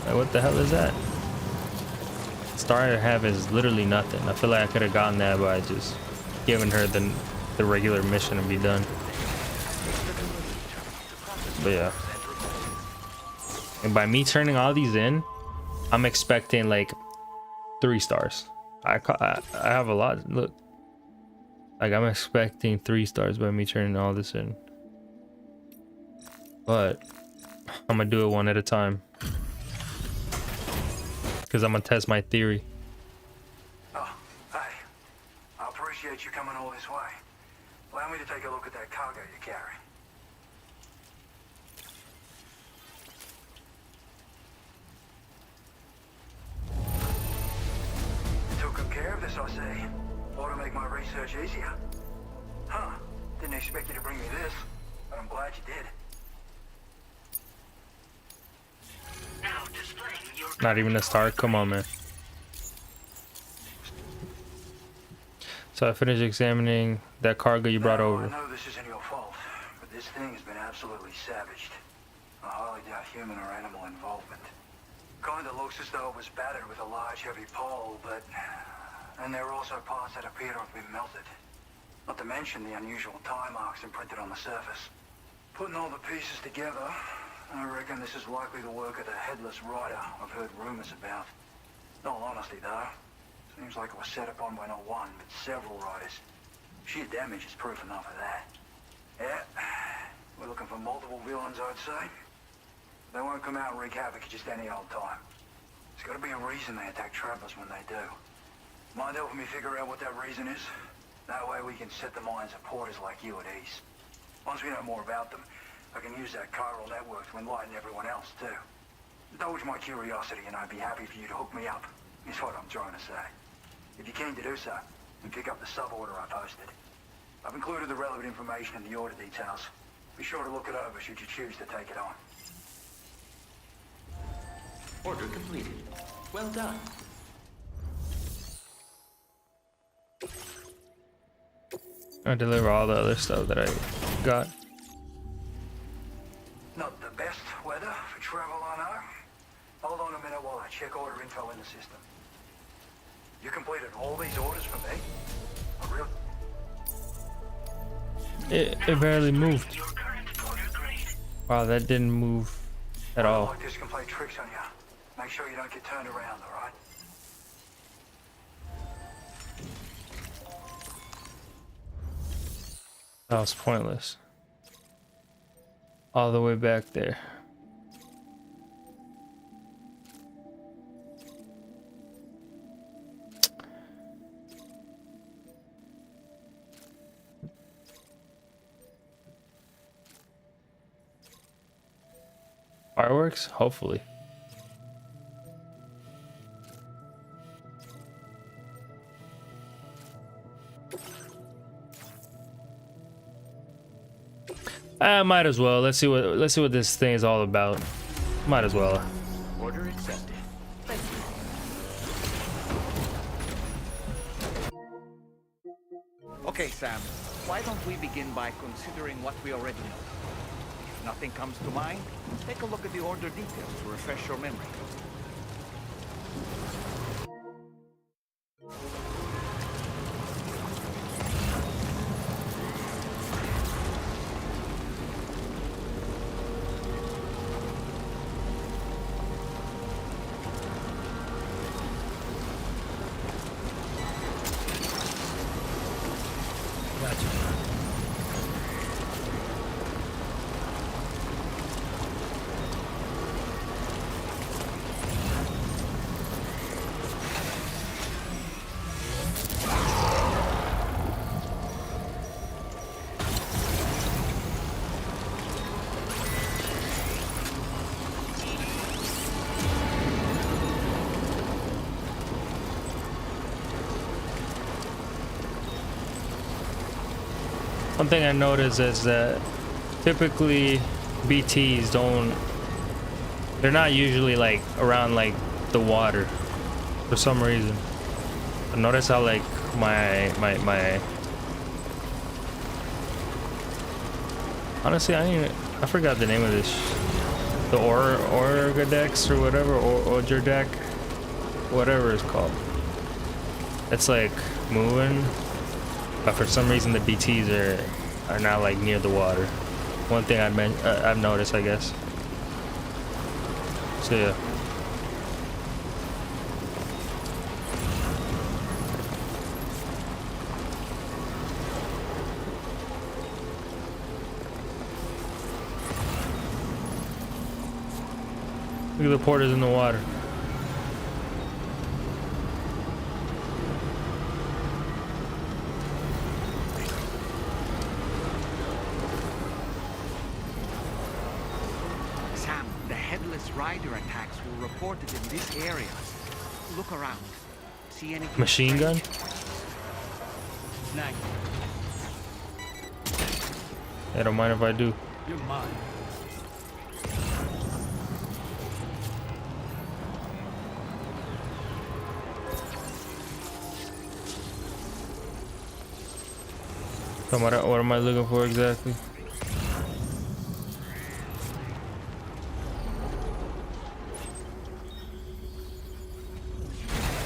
Like, what the hell is that? A star and a half is literally nothing. I feel like I could have gotten that by just giving her the regular mission and be done. But yeah, and by me turning all these in, I'm expecting like 3 stars. I have a lot. Look, like I'm expecting 3 stars by me turning all this in, but I'm gonna do it one at a time because I'm gonna test my theory. Oh, hey, I appreciate you coming all this way. Allow me to take a look at that cargo you carry. Took good care of this, I see. Ought to make my research easier. Huh, didn't expect you to bring me this, but I'm glad you did. Not even a star? Come on, man. So I finished examining that cargo you brought over. I know this isn't your fault, but this thing has been absolutely savaged. I highly doubt human or animal involvement. Kinda looks as though it was battered with a large heavy pole, but... And there are also parts that appear to have been melted. Not to mention the unusual tie marks imprinted on the surface. Putting all the pieces together, I reckon this is likely the work of the headless rider I've heard rumors about. In all honesty, though, seems like it was set upon by not one, but several riders. Sheer damage is proof enough of that. Yeah, we're looking for multiple villains, I'd say. They won't come out and wreak havoc at just any old time. There's got to be a reason they attack travelers when they do. Mind helping me figure out what that reason is? That way we can set the minds of porters like you at ease. Once we know more about them, I can use that chiral network to enlighten everyone else, too. Indulge my curiosity and I'd be happy for you to hook me up, is what I'm trying to say. If you're keen to do so, then pick up the sub-order I posted. I've included the relevant information in the order details. Be sure to look it over should you choose to take it on. Order completed. Well done. I deliver all the other stuff that I got. Not the best weather for travel, I know. Hold on a minute while I check order info in the system. You completed all these orders for me? Oh, really? It barely moved. Wow, that didn't move at all. Like this can play tricks on you. Make sure you don't get turned around, all right? That was pointless. All the way back there. Fireworks? Hopefully. Might as well. Let's see what this thing is all about. Might as well. Order accepted. Thank you. Okay, Sam. Why don't we begin by considering what we already know? If nothing comes to mind, take a look at the order details to refresh your memory. One thing I noticed is that typically BTs they're not usually like around like the water for some reason. I notice how like my honestly I forgot the name of this, the Orgadex or whatever, or deck, whatever it's called. It's like moving, but for some reason the BTs are not like near the water. One thing I've noticed, I guess. So yeah. Look at the porters in the water. Sam, the headless rider attacks were reported in this area. Look around. See anything? Machine gun? Snag. I don't mind if I do. You're mine. So what am I looking for exactly?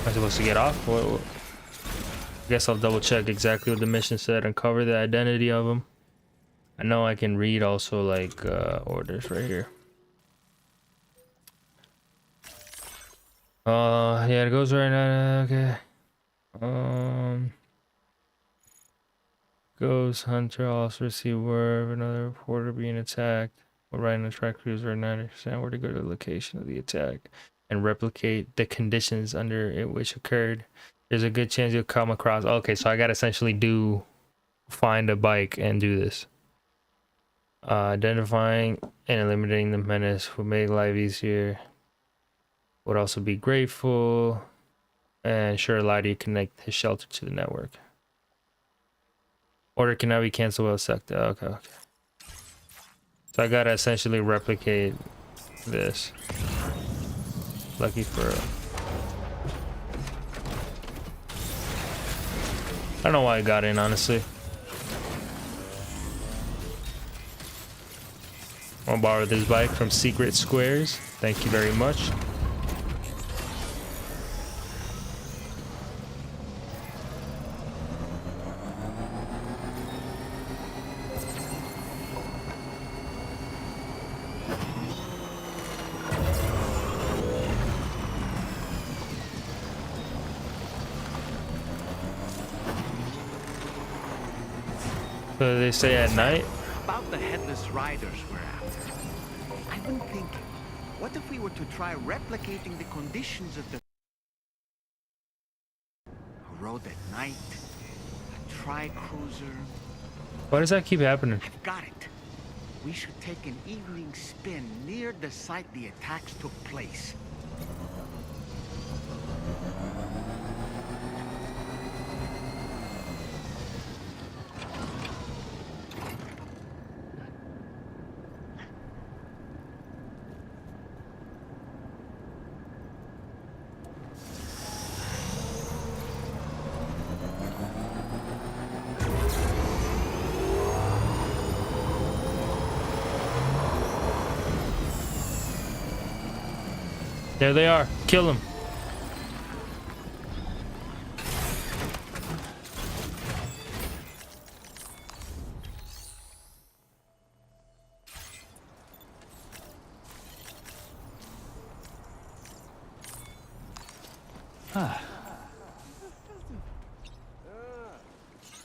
Am I supposed to get off? What? I guess I'll double check exactly what the mission said, uncover the identity of them. I know I can read also like orders right here. Yeah, it goes right now. Okay. Goes Hunter also received word of another reporter being attacked. While riding a track cruiser and not understand where to go to the location of the attack and replicate the conditions under it which occurred. There's a good chance you'll come across. Okay, so I gotta essentially find a bike and do this. Identifying and eliminating the menace will make life easier. Would also be grateful and sure allow you to connect his shelter to the network. Order cannot be canceled while sucked. Okay. So I gotta essentially replicate this. Lucky for. I don't know why I got in, honestly. I'll borrow this bike from Secret Squares. Thank you very much. So they say at night? About the headless riders we're after. I've been thinking, what if we were to try replicating the conditions of the road at night, a tri-cruiser? Why does that keep happening? I've got it. We should take an evening spin near the site the attacks took place. There they are. Kill them.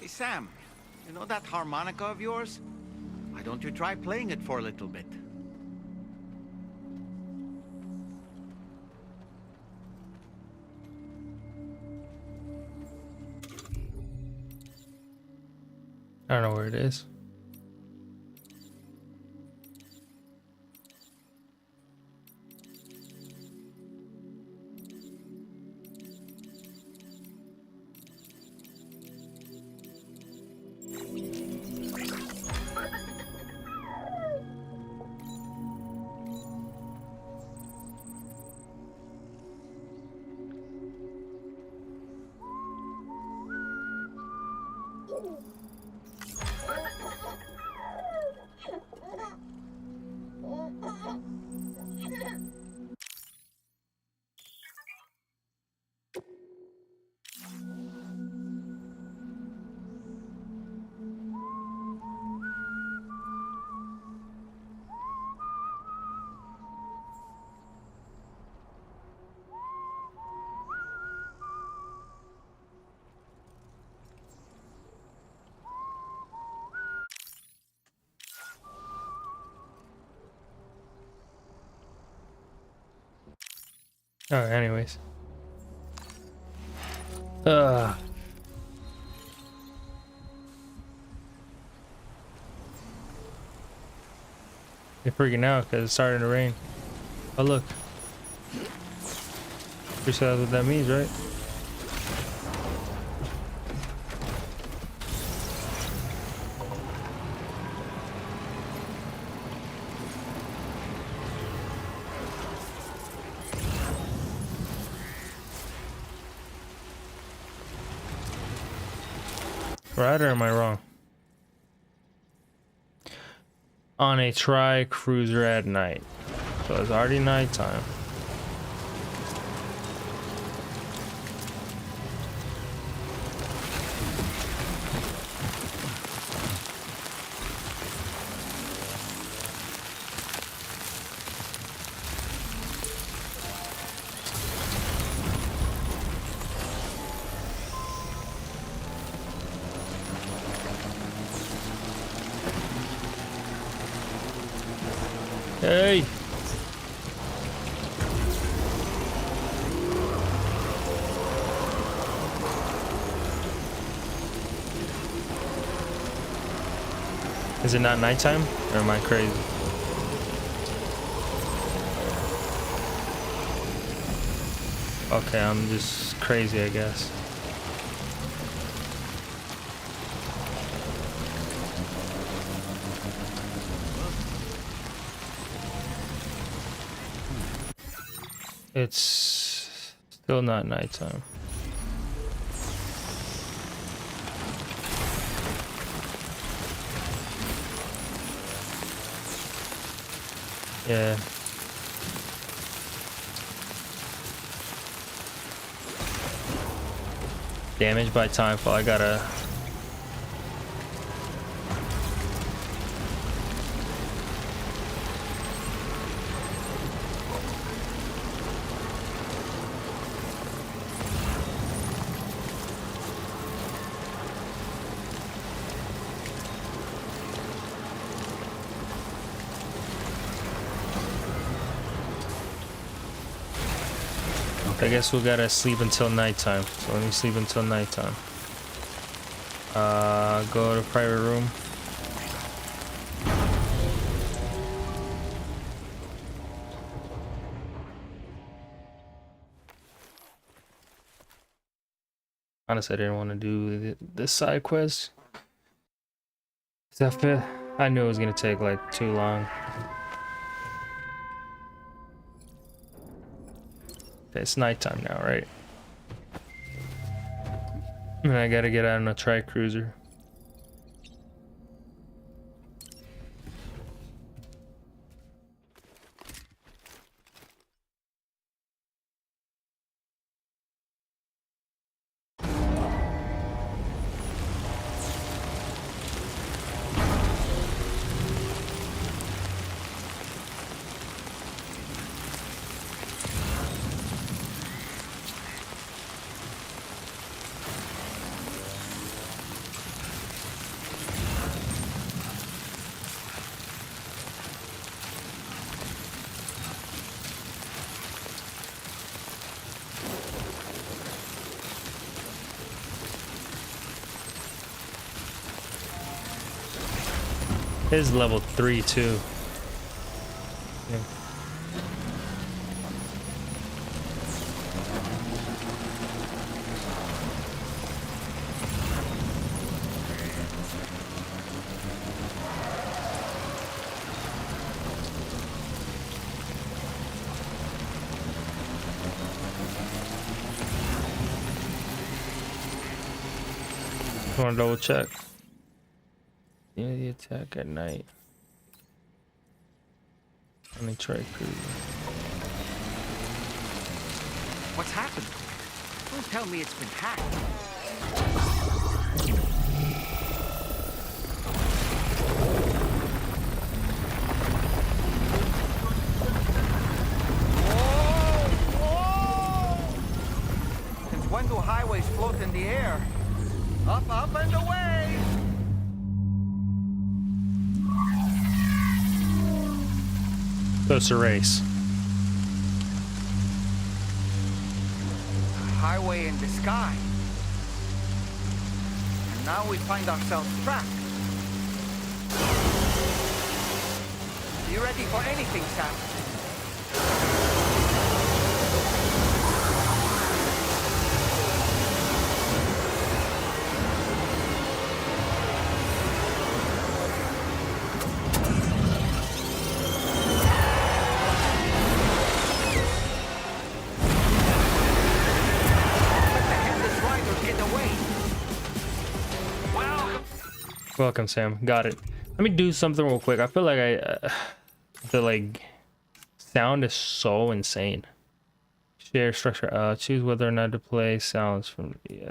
Hey Sam, you know that harmonica of yours? Why don't you try playing it for a little bit? I don't know where it is. Alright, anyways. They're freaking out because it's starting to rain. Oh, look. Pretty sure that's what that means, right? Right, or am I wrong? On a tri-cruiser at night. So it's already nighttime. Hey! Is it not nighttime? Or am I crazy? Okay, I'm just crazy, I guess. It's still not nighttime. Yeah. Damage by timefall. I gotta. I guess we gotta sleep until nighttime. So let me sleep until nighttime. Go to private room. Honestly, I didn't want to do this side quest. I knew it was gonna take like too long. Okay, it's nighttime now, right? And I gotta get out on a tri-cruiser. His level 3 too. Yeah. I want to double check. Yeah, the attack at night. Let me try cruising. What's happened? Don't tell me it's been hacked. Since when do highways float in the air? Up, up, and away! So it's a race. highway in the sky. And now we find ourselves trapped. You ready for anything, Sam? Welcome, Sam. Got it. Let me do something real quick. I feel like the like sound is so insane. Share structure. Choose whether or not to play sounds from the.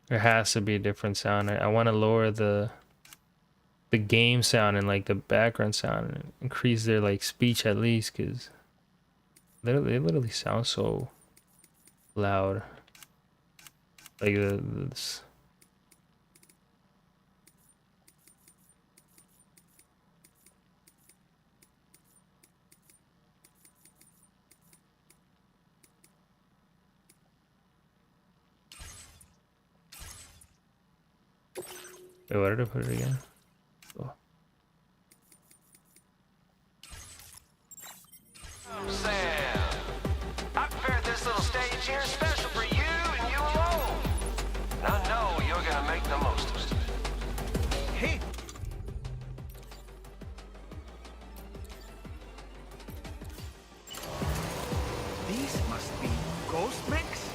There has to be a different sound. I want to lower the game sound and like the background sound and increase their like speech at least, because they literally sound so loud. Like this. Wait, where did I put it again? Oh. Sam, I prepared this little stage here special for you and you alone. And I know you're gonna make the most of it. Hey! These must be ghost mechs?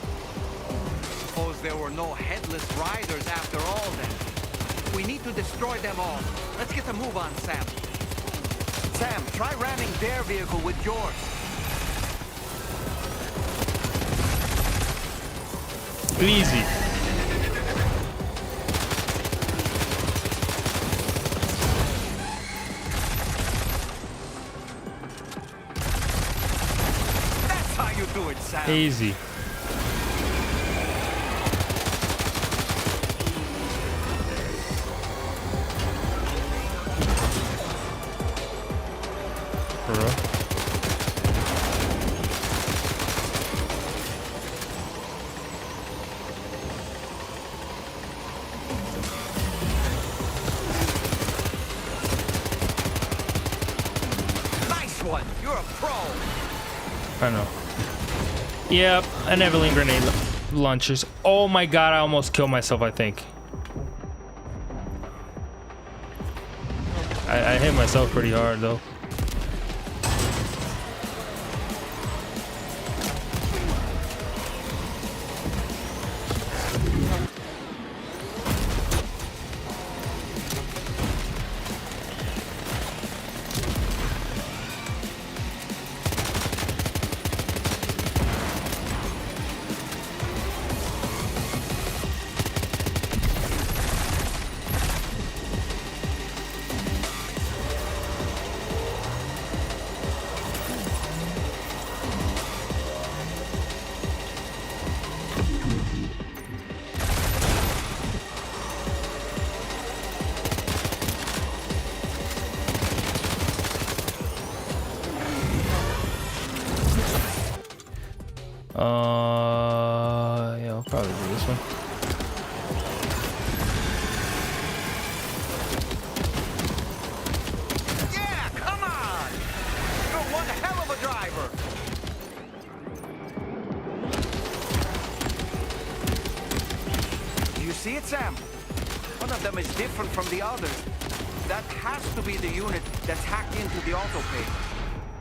Suppose there were no headless riders after all then. We need to destroy them all. Let's get a move on, Sam. Sam, try ramming their vehicle with yours. Easy. That's how you do it, Sam. Easy. I know. Yep, an Evelyn grenade launchers. Oh my god, I almost killed myself, I think. I hit myself pretty hard though. Yeah, I'll probably do this one. Yeah, come on! You're one hell of a driver! Do you see it, Sam? One of them is different from the others. That has to be the unit that's hacked into the autopay.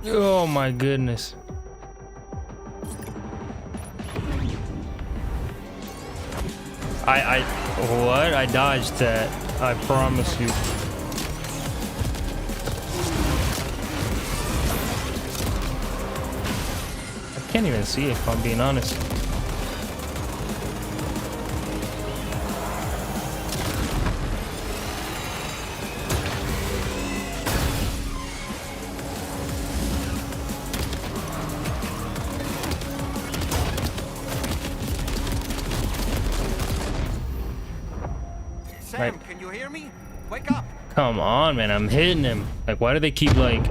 Oh my goodness. What? I dodged that. I promise you. I can't even see it, if I'm being honest. Sam, Right. can you hear me? Wake up. Come on, man. I'm hitting him. Like, why do they keep like...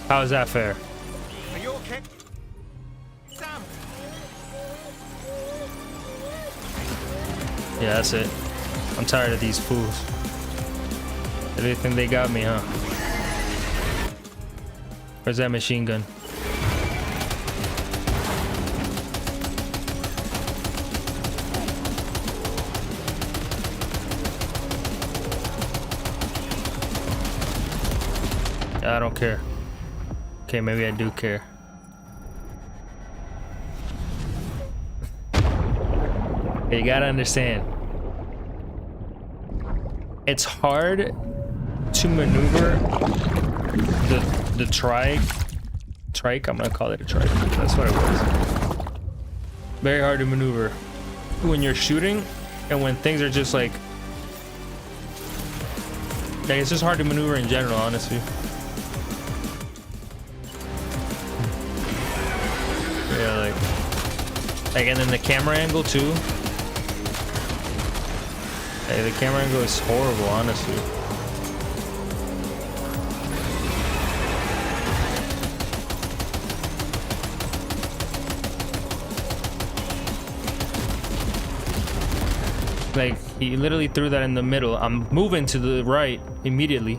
How is that fair? Are you okay? Sam! Yeah, that's it. I'm tired of these fools. They think they got me, huh? Where's that machine gun? I don't care. Okay, maybe I do care. You gotta understand. It's hard to maneuver the trike. I'm gonna call it a trike. That's what it was. Very hard to maneuver when you're shooting, and when things are just like it's just hard to maneuver in general, honestly. Yeah, like, and then the camera angle too. Hey, the camera angle is horrible, honestly. Like, he literally threw that in the middle. I'm moving to the right immediately.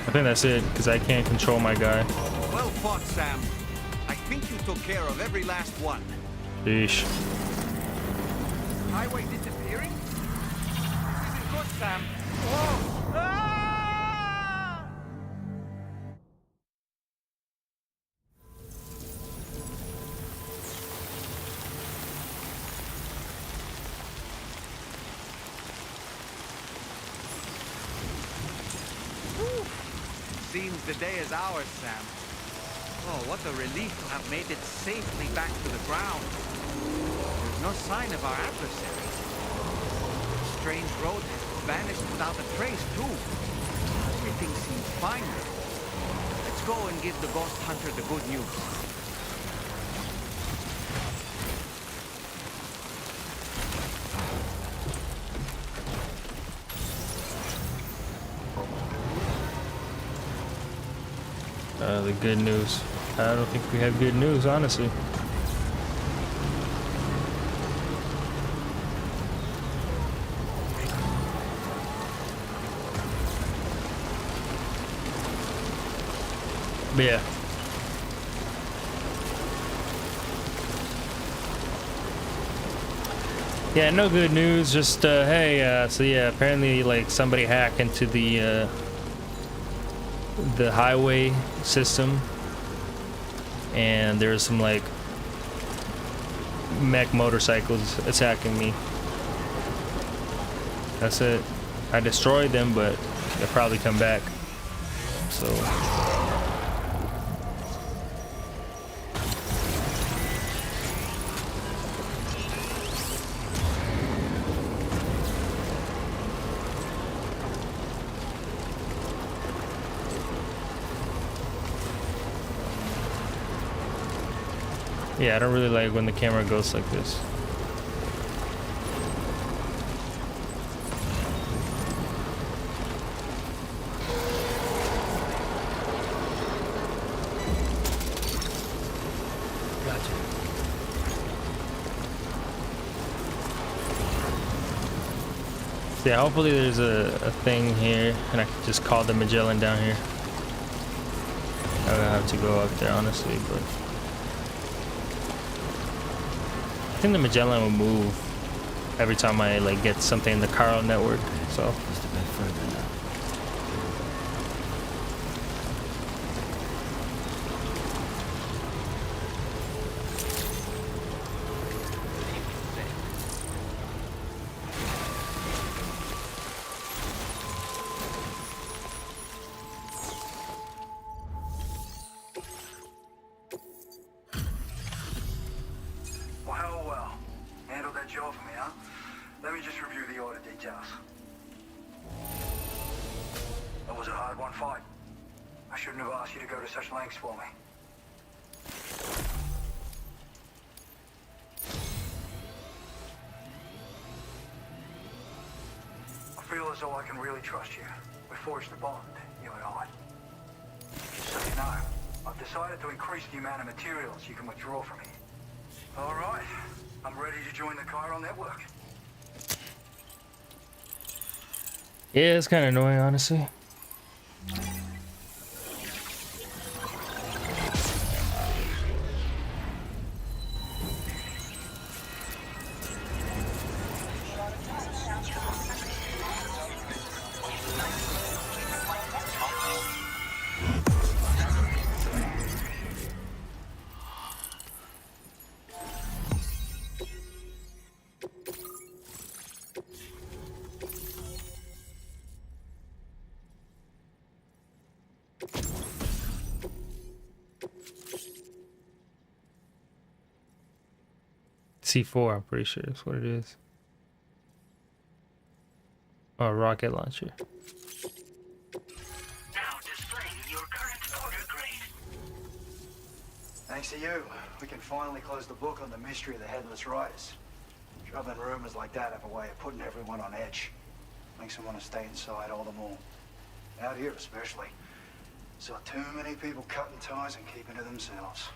I think that's it, because I can't control my guy. Well fought, Sam. I think you took care of every last one. Sheesh. Highway disappearing? This isn't good, Sam. Whoa! Ah! Seems the day is ours, Sam. Oh, what a relief to have made it safely back to the ground. There's no sign of our adversary. The strange road has vanished without a trace, too. Everything seems fine now. Let's go and give the ghost hunter the good news. The good news. I don't think we have good news, honestly. But yeah. Yeah, no good news. Just hey, so yeah, apparently like somebody hacked into the highway system, and there's some like mech motorcycles attacking me. That's it. I destroyed them, but they'll probably come back. So yeah, I don't really like when the camera goes like this. Gotcha. So yeah, hopefully there's a thing here, and I can just call the Magellan down here. I would have to go up there, honestly, but I think the Magellan will move every time I like get something in the Carl network. So Just a bit further now. Well. Handled that job for me, huh? Let me just review the order details. That was a hard-won fight. I shouldn't have asked you to go to such lengths for me. I feel as though I can really trust you. We forged a bond, you and I. Just so you know, I've decided to increase the amount of materials you can withdraw from me. All right, I'm ready to join the Chiral network. yeah, it's kind of annoying, honestly. C4, I'm pretty sure that's what it is. Oh, rocket launcher. Now displaying your current order grade. Thanks to you, we can finally close the book on the mystery of the Headless Riders. Troubling rumors like that have a way of putting everyone on edge. Makes them want to stay inside all the more. Out here especially. Saw too many people cutting ties and keeping to themselves.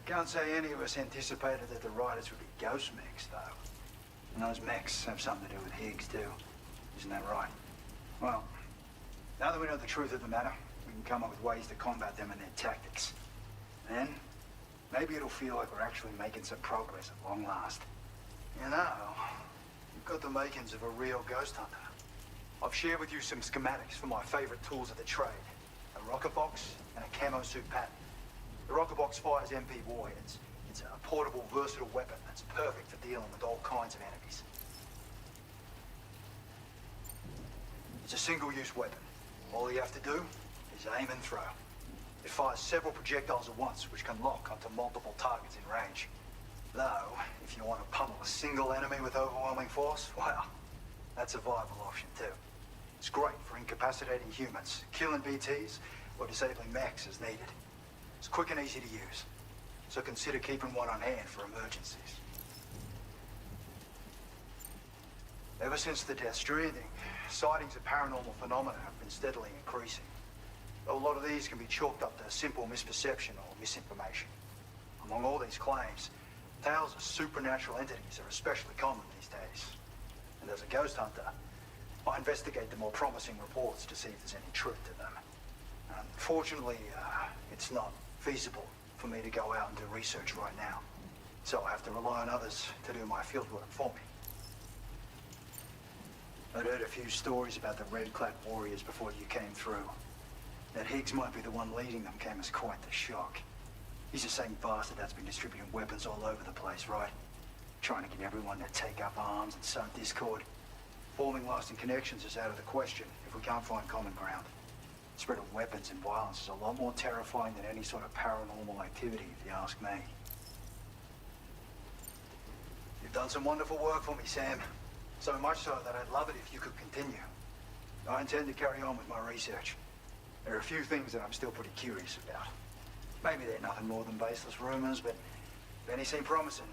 Can't say any of us anticipated that the Riders would be ghost mechs, though. And those mechs have something to do with Higgs, too. Isn't that right? Well, now that we know the truth of the matter, we can come up with ways to combat them and their tactics. Then, maybe it'll feel like we're actually making some progress at long last. You know, you've got the makings of a real ghost hunter. I've shared with you some schematics for my favorite tools of the trade. A rocket box and a camo suit pattern. The rocket box fires MP warheads. It's a portable, versatile weapon that's perfect for dealing with all kinds of enemies. It's a single-use weapon. All you have to do is aim and throw. It fires several projectiles at once, which can lock onto multiple targets in range. Though, if you want to pummel a single enemy with overwhelming force, well, that's a viable option too. It's great for incapacitating humans, killing BTs, or disabling mechs as needed. It's quick and easy to use, so consider keeping one on hand for emergencies. Ever since the Death Stranding, sightings of paranormal phenomena have been steadily increasing. Though a lot of these can be chalked up to simple misperception or misinformation. Among all these claims, tales of supernatural entities are especially common these days. And as a ghost hunter, I investigate the more promising reports to see if there's any truth to them. Unfortunately, it's not feasible for me to go out and do research right now. So I have to rely on others to do my fieldwork for me. I'd heard a few stories about the red-clad warriors before you came through. That Higgs might be the one leading them came as quite the shock. He's the same bastard that's been distributing weapons all over the place, right? Trying to get everyone to take up arms and sow discord. Forming lasting connections is out of the question if we can't find common ground. The spread of weapons and violence is a lot more terrifying than any sort of paranormal activity, if you ask me. You've done some wonderful work for me, Sam. So much so that I'd love it if you could continue. I intend to carry on with my research. There are a few things that I'm still pretty curious about. Maybe they're nothing more than baseless rumors, but if any seem promising,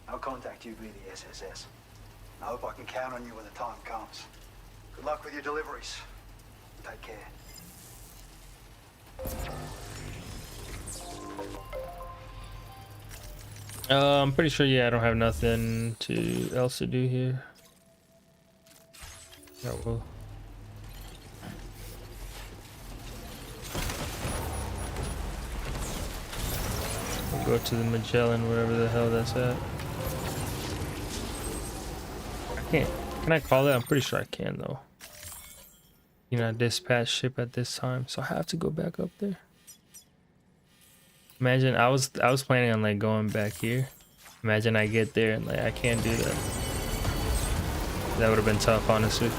I'll contact you via the SSS. I hope I can count on you when the time comes. Good luck with your deliveries. Take care. I'm pretty sure, yeah, I don't have nothing else to do here. Oh, well. We'll go to the Magellan, wherever the hell that's at. Can't. Can I call it? I'm pretty sure I can though. You know, dispatch ship at this time, so I have to go back up there. Imagine I was planning on like going back here. Imagine I get there and like I can't do that. That would have been tough, honestly.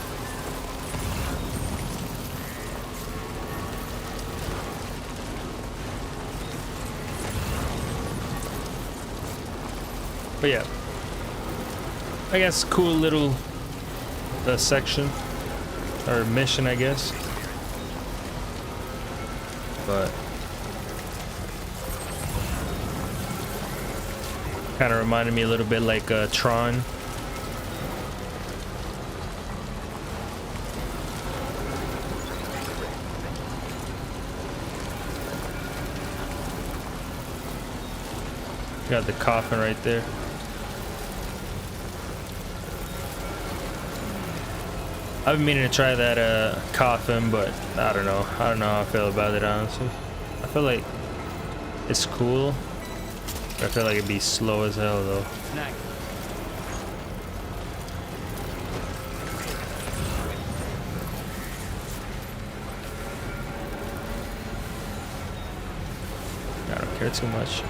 But yeah, I guess cool little section or mission, I guess. But kind of reminded me a little bit like Tron. Got the coffin right there. I've been meaning to try that coffin, but I don't know. I don't know how I feel about it, honestly. I feel like it's cool, but I feel like it'd be slow as hell though. Snack. I don't care too much.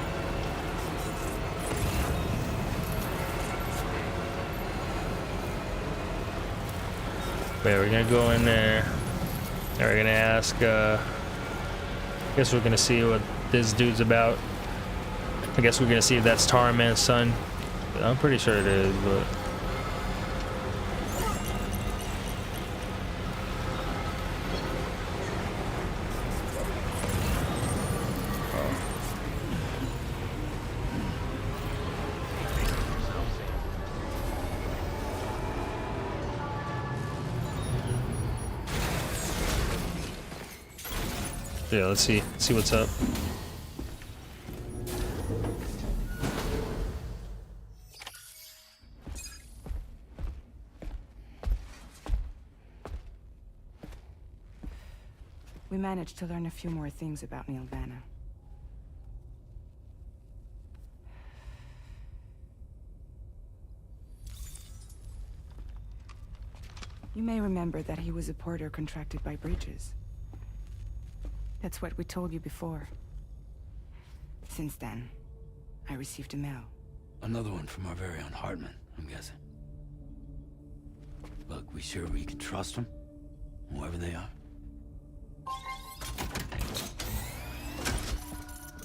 Yeah, we're gonna go in there and we're gonna ask, I guess we're gonna see what this dude's about. I guess we're gonna see if that's Tarman's son. I'm pretty sure it is, but yeah, let's see what's up. We managed to learn a few more things about Neil Vanna. You may remember that he was a porter contracted by Bridges. That's what we told you before. Since then, I received a mail. Another one from our very own Hartman, I'm guessing. Look, we sure we can trust them, whoever they are.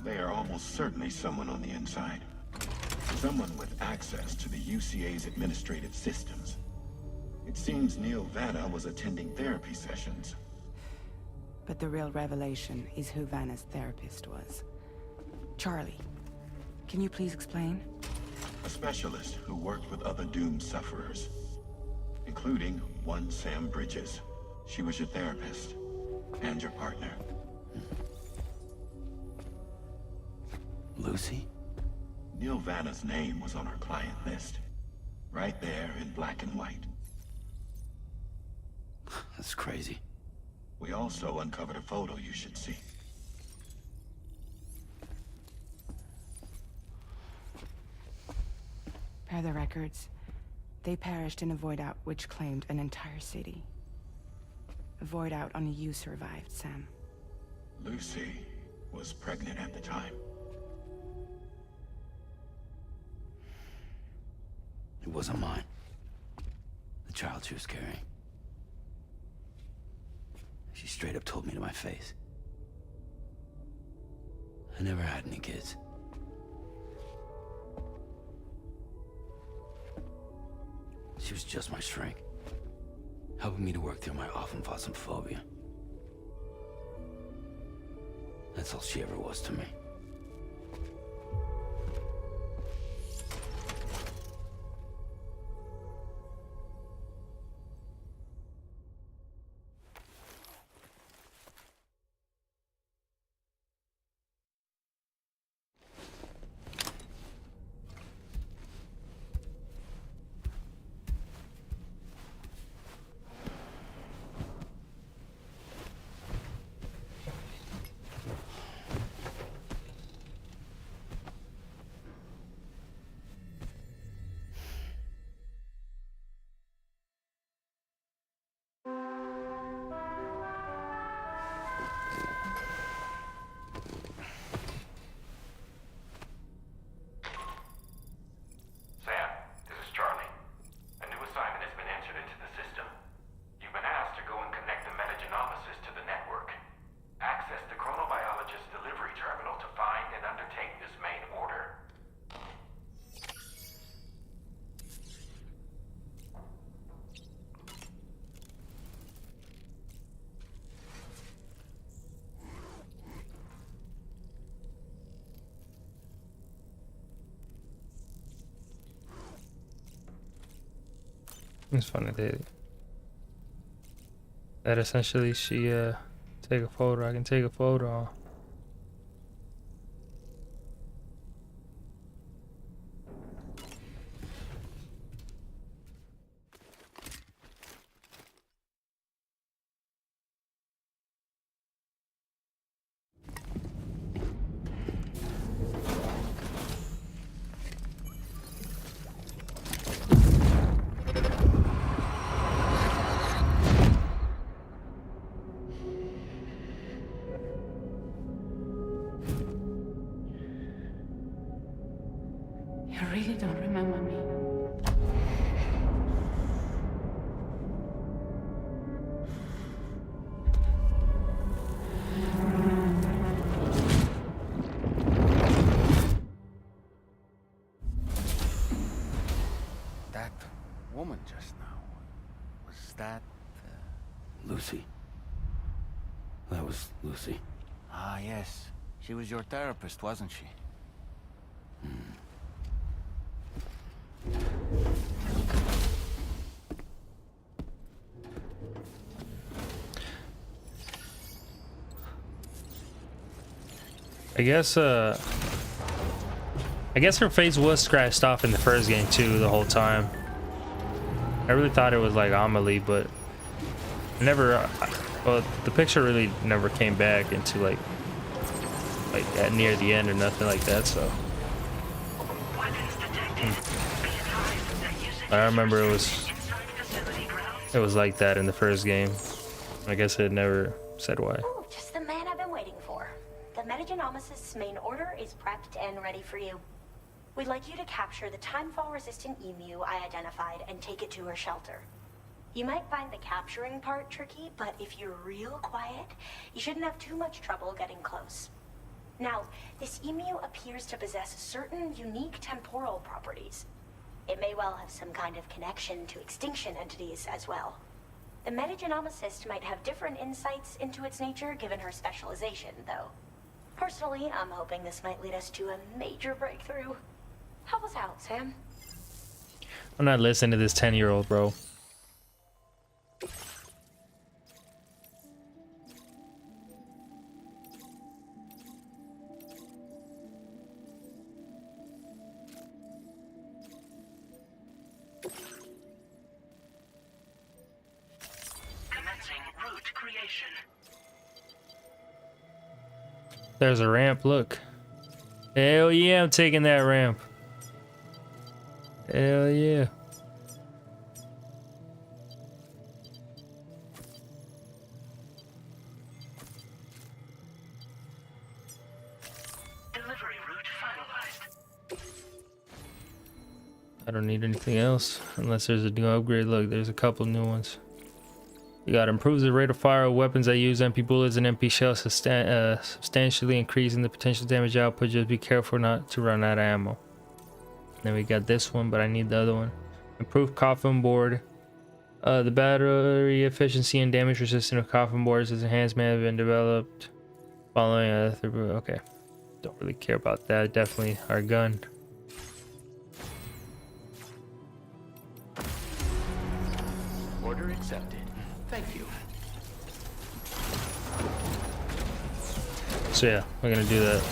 They are almost certainly someone on the inside. Someone with access to the UCA's administrative systems. It seems Neil Vanna was attending therapy sessions. But the real revelation is who Vanna's therapist was. Charlie, can you please explain? A specialist who worked with other doomed sufferers, including one Sam Bridges. She was your therapist and your partner. Lucy? Neil Vanna's name was on our client list. Right there in black and white. That's crazy. We also uncovered a photo you should see. Per the records, they perished in a void out which claimed an entire city. A void out only you survived, Sam. Lucy was pregnant at the time. It wasn't mine. The child she was carrying. She straight up told me to my face. I never had any kids. She was just my shrink, helping me to work through my often phobia. That's all she ever was to me. It's funny that essentially she take a photo. I can take a photo. You really don't remember me. That woman just now, was that... Lucy. That was Lucy. Ah, yes. She was your therapist, wasn't she? I guess her face was scratched off in the first game too the whole time. I really thought it was like Amelie, but never. Well, the picture really never came back into like at near the end or nothing like that. So I remember it was like that in the first game. I guess it never said why. Oh, just the man I've been waiting for. The Metagenomicist's main order is prepped and ready for you. We'd like you to capture the timefall-resistant emu I identified and take it to her shelter. You might find the capturing part tricky, but if you're real quiet, you shouldn't have too much trouble getting close. Now, this emu appears to possess certain unique temporal properties. It may well have some kind of connection to extinction entities as well. The metagenomicist might have different insights into its nature given her specialization, though. Personally, I'm hoping this might lead us to a major breakthrough. Help us out, Sam. I'm not listening to this 10-year-old, bro. Commencing route creation. There's a ramp, look. Hell yeah, I'm taking that ramp. Hell yeah. Delivery route finalized. I don't need anything else unless there's a new upgrade. Look, there's a couple new ones. We got improves the rate of fire of weapons that use MP bullets and MP shells, substantially increasing the potential damage output. Just be careful not to run out of ammo. Then we got this one, but I need the other one. Improved coffin board. The battery efficiency and damage resistance of coffin boards as enhanced may have been developed following okay. Don't really care about that. Definitely our gun. Order accepted. Thank you. So yeah, we're gonna do that.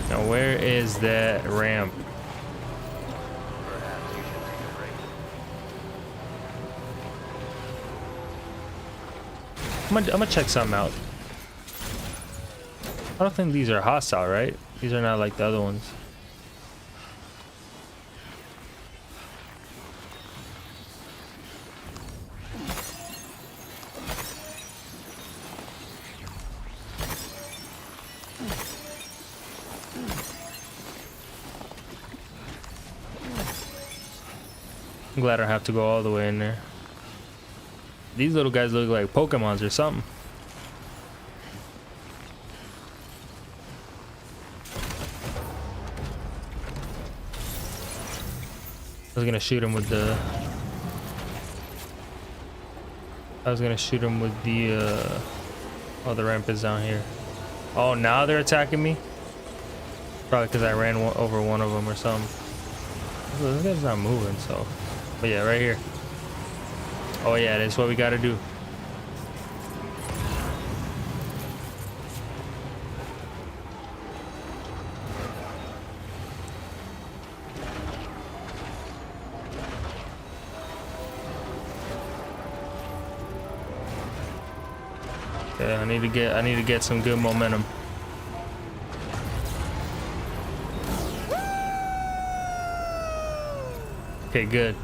Now where is that ramp? I'm gonna check something out. I don't think these are hostile, right? These are not like the other ones. I'm glad I don't have to go all the way in there. These little guys look like Pokemons or something. I was gonna shoot him with the... Oh, the ramp is down here. Oh, now they're attacking me? Probably because I ran over one of them or something. This guy's not moving, so. But yeah, right here. Oh yeah, that's what we gotta do. Yeah, I need to get some good momentum. Okay, good.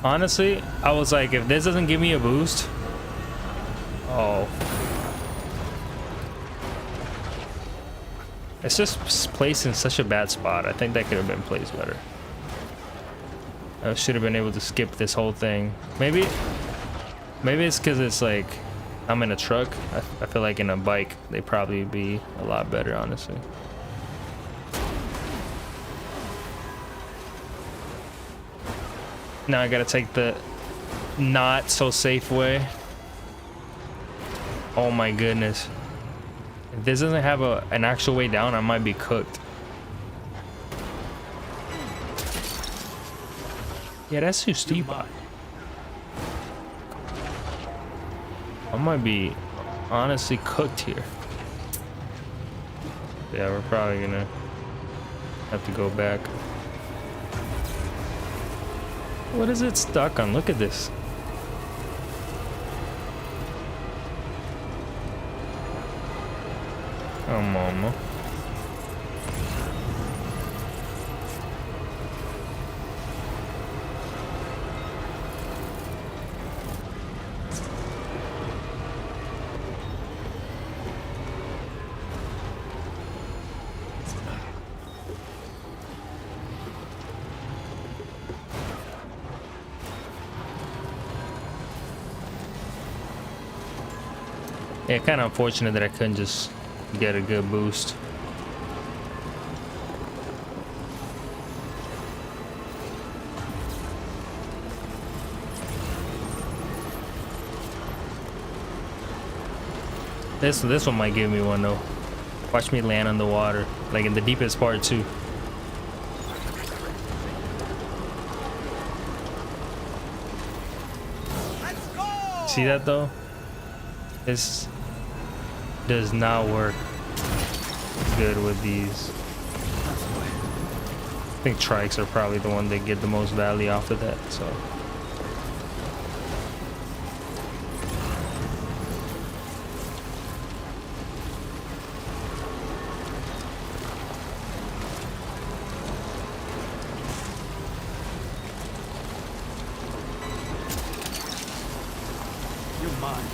Honestly, I was like, if this doesn't give me a boost, oh, it's just placed in such a bad spot. I think that could have been placed better. I should have been able to skip this whole thing. Maybe it's because it's like I'm in a truck. I feel like in a bike they'd probably be a lot better, honestly. Now I gotta take the not so safe way. Oh my goodness. If this doesn't have an actual way down, I might be cooked. Yeah, that's too steep. I might be honestly cooked here. Yeah, we're probably gonna have to go back. What is it stuck on? Look at this. Come on, man. Yeah, kind of unfortunate that I couldn't just get a good boost. This one might give me one though. Watch me land on the water, like in the deepest part too. Let's go! See that though? This does not work good with these. I think trikes are probably the one that get the most value off of that, so. You're mine.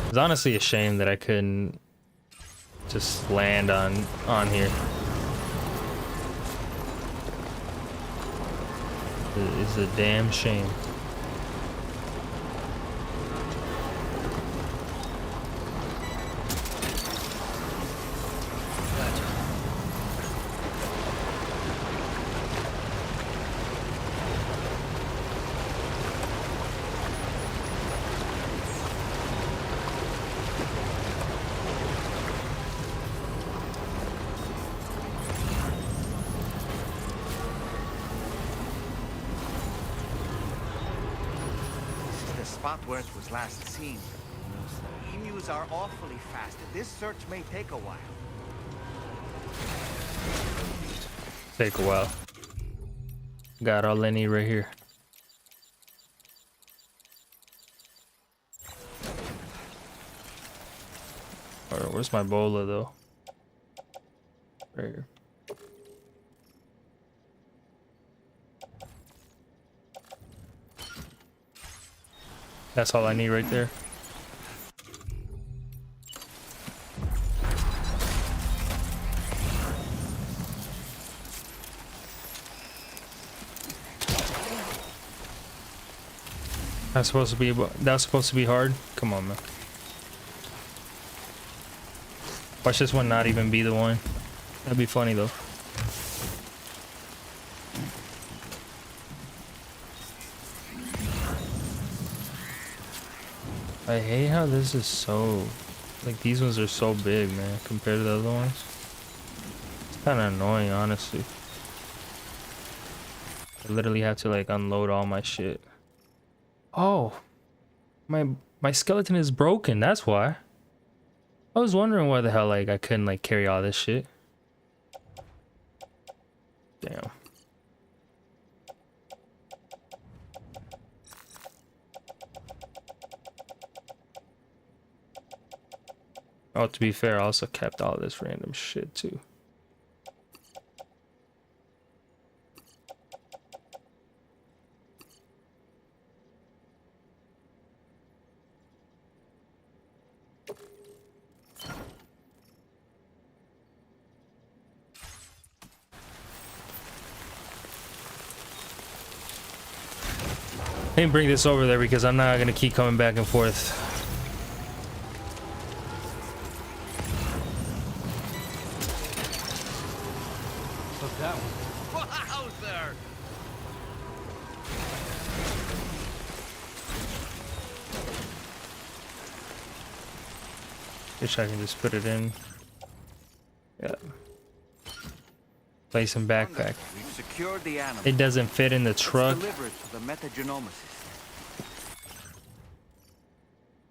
It's honestly a shame that I couldn't just land on here. It's a damn shame. Spot where it was last seen. Emus are awfully fast. This search may take a while. Take a while. Got all I need right here. Alright, where's my bola though? Right here. That's all I need right there. That's supposed to be hard. Come on, man. Watch this one not even be the one. That'd be funny though. I hate how this is so, like, these ones are so big, man, compared to the other ones. It's kind of annoying, honestly. I literally have to, like, unload all my shit. Oh, my skeleton is broken, that's why. I was wondering why the hell, like, I couldn't, like, carry all this shit. Damn. Oh, to be fair, I also kept all this random shit too. I didn't bring this over there because I'm not gonna keep coming back and forth. Wowzer! Wish I can just put it in. Yeah. Place some backpack. We've secured the animal. It doesn't fit in the truck. Deliver it to the metagenomicist.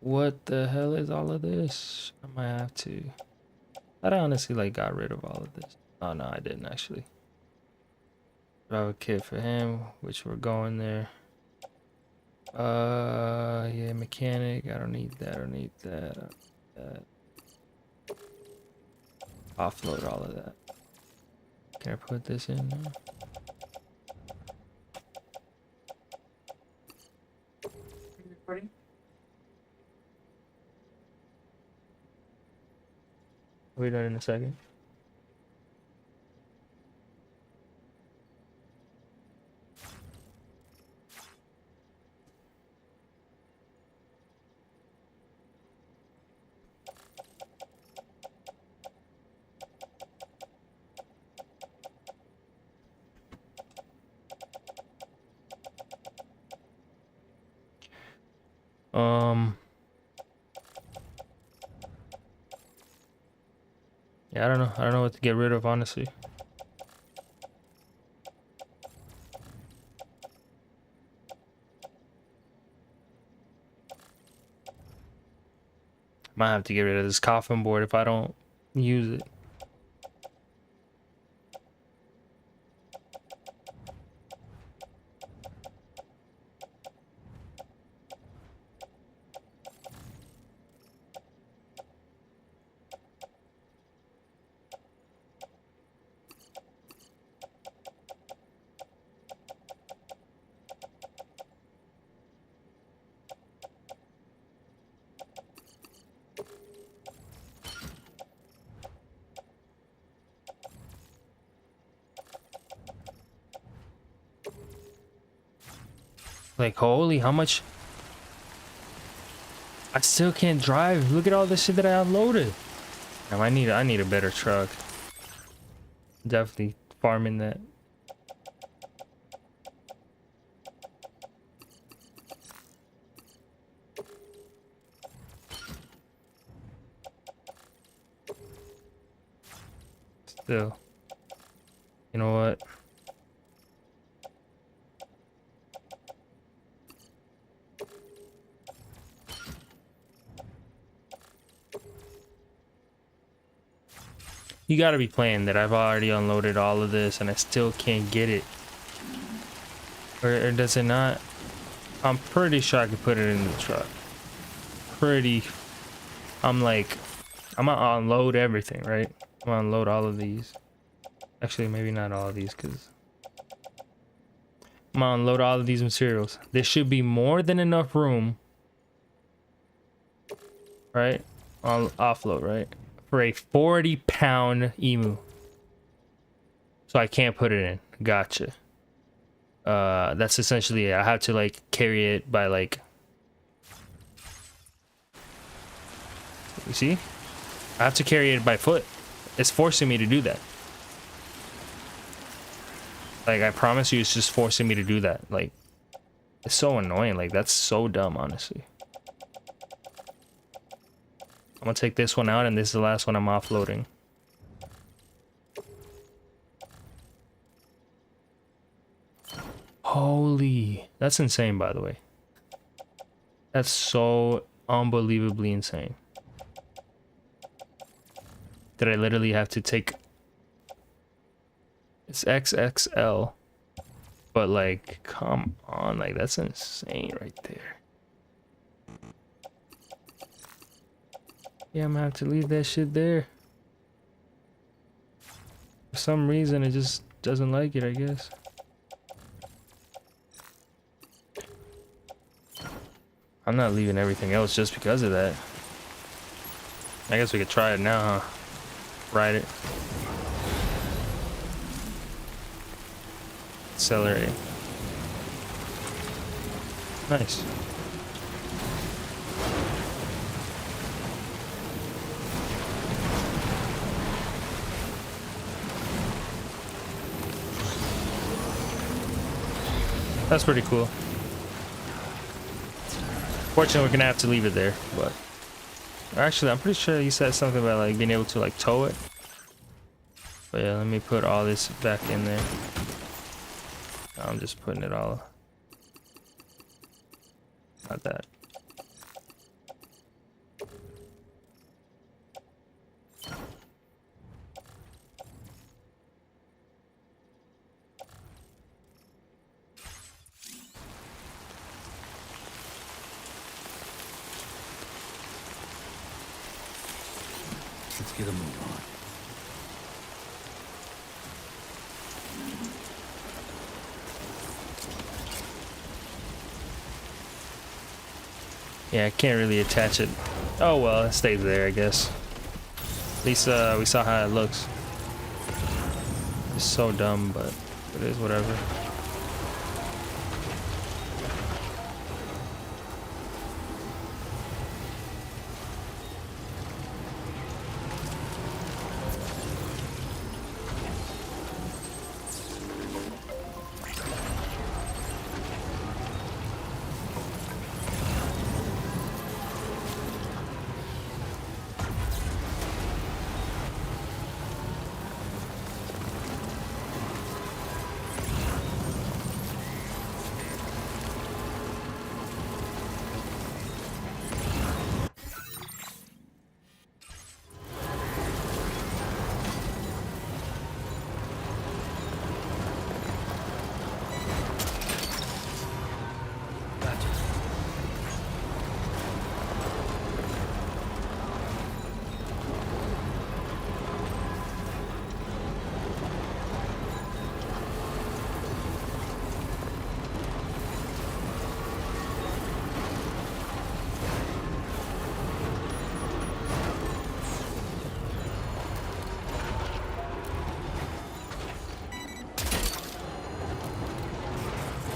What the hell is all of this? I might have to. I honestly like got rid of all of this. Oh no, I didn't actually. Drive a kit for him, which we're going there. Yeah, mechanic. I don't need that. I don't need that. I don't need that. Offload all of that. Can I put this in now? Recording? We're done in a second. Yeah, I don't know. I don't know what to get rid of, honestly. Might have to get rid of this coffin board if I don't use it. Like, holy, how much? I still can't drive. Look at all this shit that I unloaded. Damn, I need a better truck. Definitely farming that. Still. You know what? You gotta be playing that I've already unloaded all of this and I still can't get it. Or does it not? I'm pretty sure I could put it in the truck. I'm gonna unload everything, right? I'm gonna unload all of these. Actually, maybe not all of these, because I'm gonna unload all of these materials. There should be more than enough room, right? I'll offload, right? For a 40-pound emu. So I can't put it in. Gotcha. That's essentially it. I have to like carry it by like, you see? I have to carry it by foot. It's forcing me to do that. Like, I promise you, it's just forcing me to do that. Like, it's so annoying. Like, that's so dumb, honestly. I'm gonna take this one out, and this is the last one I'm offloading. Holy, that's insane, by the way. That's so unbelievably insane. Did I literally have to take... It's XXL. But like, come on, like that's insane right there. Yeah, I'm gonna have to leave that shit there. For some reason, it just doesn't like it, I guess. I'm not leaving everything else just because of that. I guess we could try it now, huh? Ride it. Accelerate. Nice. That's pretty cool. Fortunately, we're gonna have to leave it there, but actually, I'm pretty sure you said something about like being able to like tow it. But yeah, let me put all this back in there. I'm just putting it all. Not that. Let's get a move on. Yeah, I can't really attach it. Oh well, it stays there, I guess. At least we saw how it looks. It's so dumb, but it is whatever.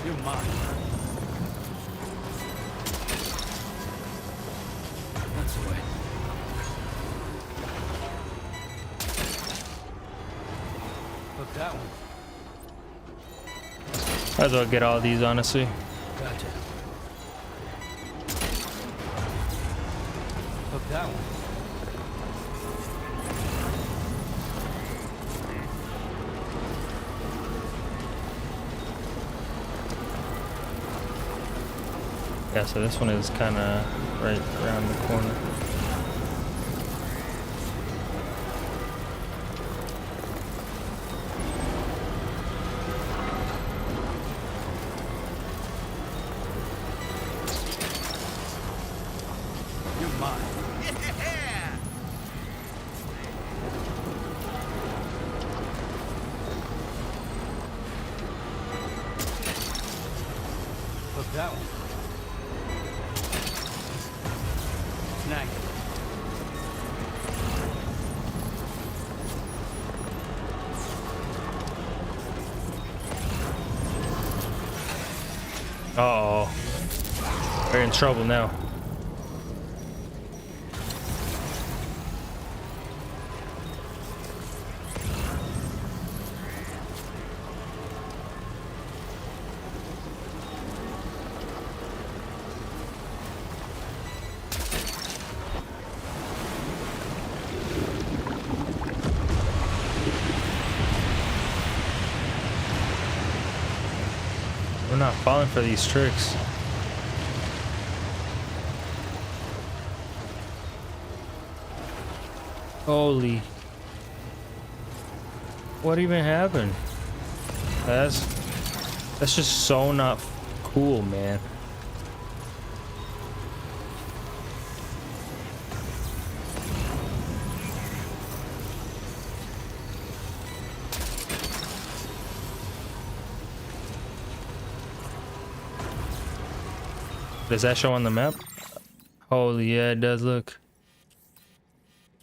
You're mine. That's the way. Look that one. Might as well get all these, honestly. Gotcha. Look that one. Yeah, so this one is kind of right around the corner. You're mine. Yeah! Look that one. Snag it. Uh-oh. We're in trouble now. not falling for these tricks. Holy. What even happened? That's just so not cool, man. Does that show on the map? Holy, yeah, it does. Look.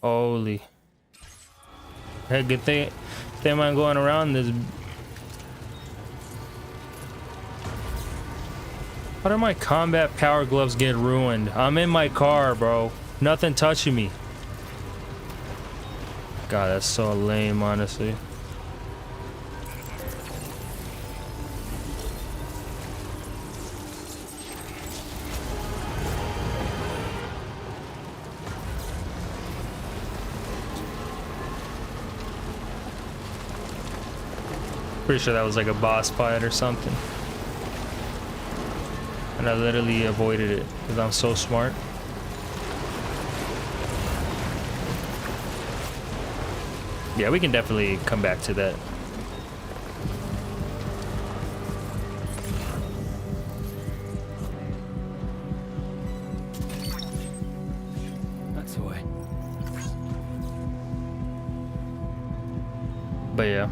Holy. Hey, good thing I'm going around this. How did my combat power gloves get ruined? I'm in my car, bro. Nothing touching me. God, that's so lame, honestly. Pretty sure that was like a boss fight or something. And I literally avoided it because I'm so smart. Yeah, we can definitely come back to that. That's the way. But yeah.